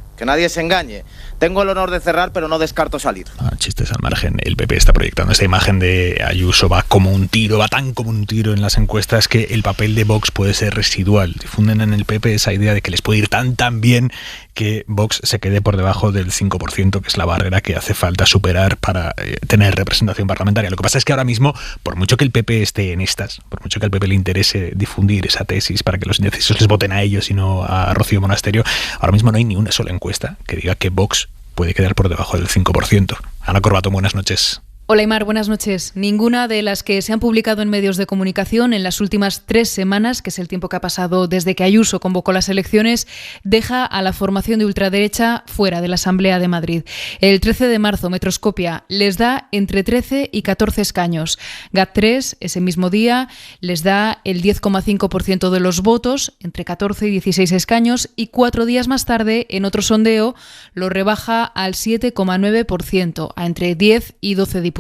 Tengo el honor de cerrar, pero no descarto salir. Chistes al margen. El PP está proyectando esta imagen de Ayuso, va tan como un tiro en las encuestas que el papel de Vox puede ser residual. Difunden en el PP esa idea de que les puede ir tan bien que Vox se quede por debajo del 5%, que es la barrera que hace falta superar para tener representación parlamentaria. Lo que pasa es que ahora mismo, por mucho que el PP esté en estas, por mucho que al PP le interese difundir esa tesis para que los indecisos les voten a ellos y no a Rocío Monasterio, ahora mismo no hay ni una sola encuesta que diga que Vox puede quedar por debajo del 5%. Ana Corbato, buenas noches. Hola Aimar, buenas noches. Ninguna de las que se han publicado en medios de comunicación en las últimas 3 semanas, que es el tiempo que ha pasado desde que Ayuso convocó las elecciones, deja a la formación de ultraderecha fuera de la Asamblea de Madrid. El 13 de marzo, Metroscopia les da entre 13 y 14 escaños. GAT3, ese mismo día, les da el 10,5% de los votos, entre 14 y 16 escaños, y 4 días más tarde, en otro sondeo, lo rebaja al 7,9%, a entre 10 y 12 diputados.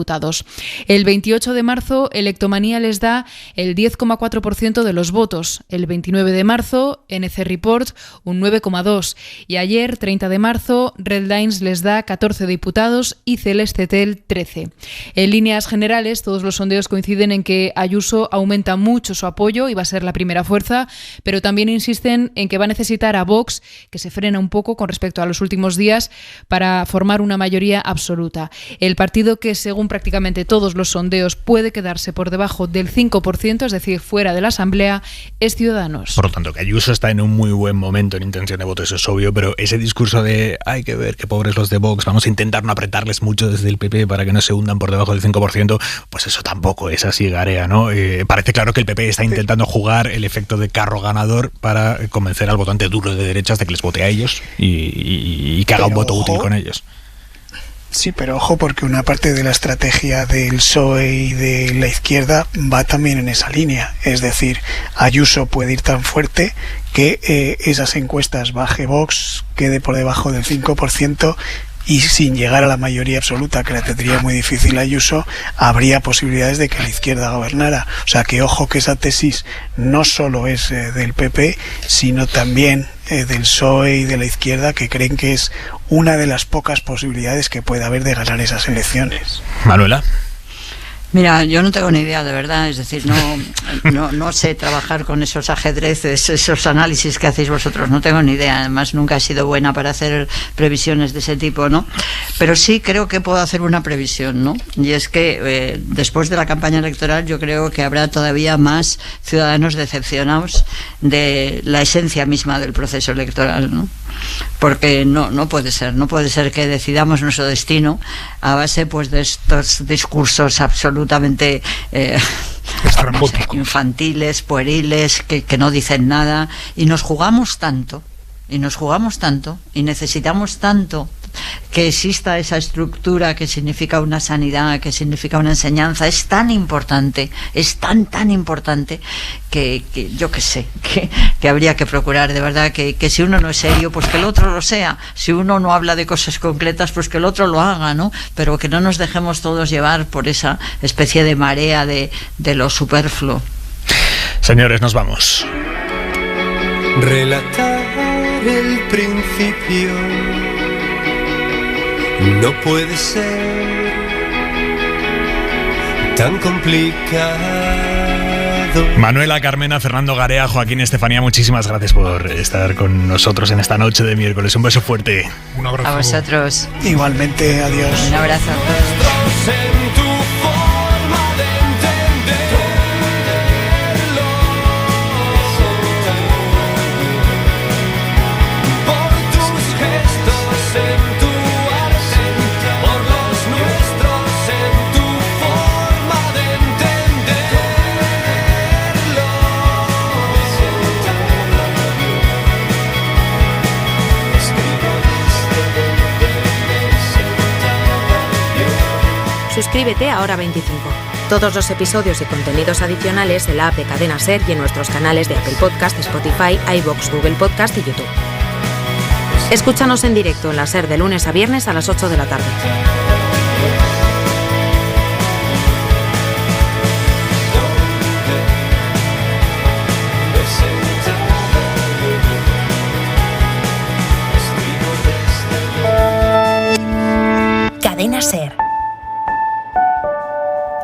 El 28 de marzo, Electomanía les da el 10,4% de los votos. El 29 de marzo, NC Report, un 9,2%. Y ayer, 30 de marzo, Red Lines les da 14 diputados y Celeste-Tel 13. En líneas generales, todos los sondeos coinciden en que Ayuso aumenta mucho su apoyo y va a ser la primera fuerza, pero también insisten en que va a necesitar a Vox, que se frena un poco con respecto a los últimos días, para formar una mayoría absoluta. El partido que, según prácticamente todos los sondeos, puede quedarse por debajo del 5%, es decir, fuera de la Asamblea, es Ciudadanos. Por lo tanto, que Ayuso está en un muy buen momento en intención de voto, eso es obvio, pero ese discurso de hay que ver qué pobres los de Vox, vamos a intentar no apretarles mucho desde el PP para que no se hundan por debajo del 5%, pues eso tampoco es así, Garea, ¿no? Parece claro que el PP está intentando jugar el efecto de carro ganador para convencer al votante duro de derechas de que les vote a ellos y que haga un voto útil con ellos. Sí, pero ojo, porque una parte de la estrategia del PSOE y de la izquierda va también en esa línea. Es decir, Ayuso puede ir tan fuerte que esas encuestas baje Vox, quede por debajo del 5% y sin llegar a la mayoría absoluta, que la tendría muy difícil Ayuso, habría posibilidades de que la izquierda gobernara. O sea que ojo que esa tesis no solo es del PP, sino también del PSOE y de la izquierda, que creen que es una de las pocas posibilidades que puede haber de ganar esas elecciones. Manuela. Mira, yo no tengo ni idea, de verdad, es decir, no sé trabajar con esos ajedrezes, esos análisis que hacéis vosotros, no tengo ni idea, además nunca he sido buena para hacer previsiones de ese tipo, ¿no? Pero sí creo que puedo hacer una previsión, ¿no? Y es que después de la campaña electoral yo creo que habrá todavía más ciudadanos decepcionados de la esencia misma del proceso electoral, ¿no? Porque no puede ser que decidamos nuestro destino a base pues de estos discursos absolutamente infantiles, pueriles, que no dicen nada, y nos jugamos tanto y necesitamos tanto que exista esa estructura que significa una sanidad, que significa una enseñanza. Es tan importante, es tan importante que yo que sé, que habría que procurar de verdad que si uno no es serio, pues que el otro lo sea. Si uno no habla de cosas concretas, pues que el otro lo haga, ¿no? Pero que no nos dejemos todos llevar por esa especie de marea de lo superfluo. Señores, nos vamos. Relatar el principio no puede ser tan complicado. Manuela, Carmena, Fernando Garea, Joaquín, Estefanía, muchísimas gracias por estar con nosotros en esta noche de miércoles. Un beso fuerte. Un abrazo. A vosotros. Igualmente, adiós. Un abrazo. Suscríbete a Hora 25. Todos los episodios y contenidos adicionales en la app de Cadena SER y en nuestros canales de Apple Podcast, Spotify, iVoox, Google Podcast y YouTube. Escúchanos en directo en la SER de lunes a viernes a las 8 de la tarde. Cadena SER.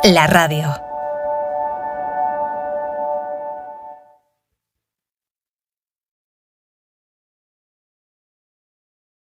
La radio.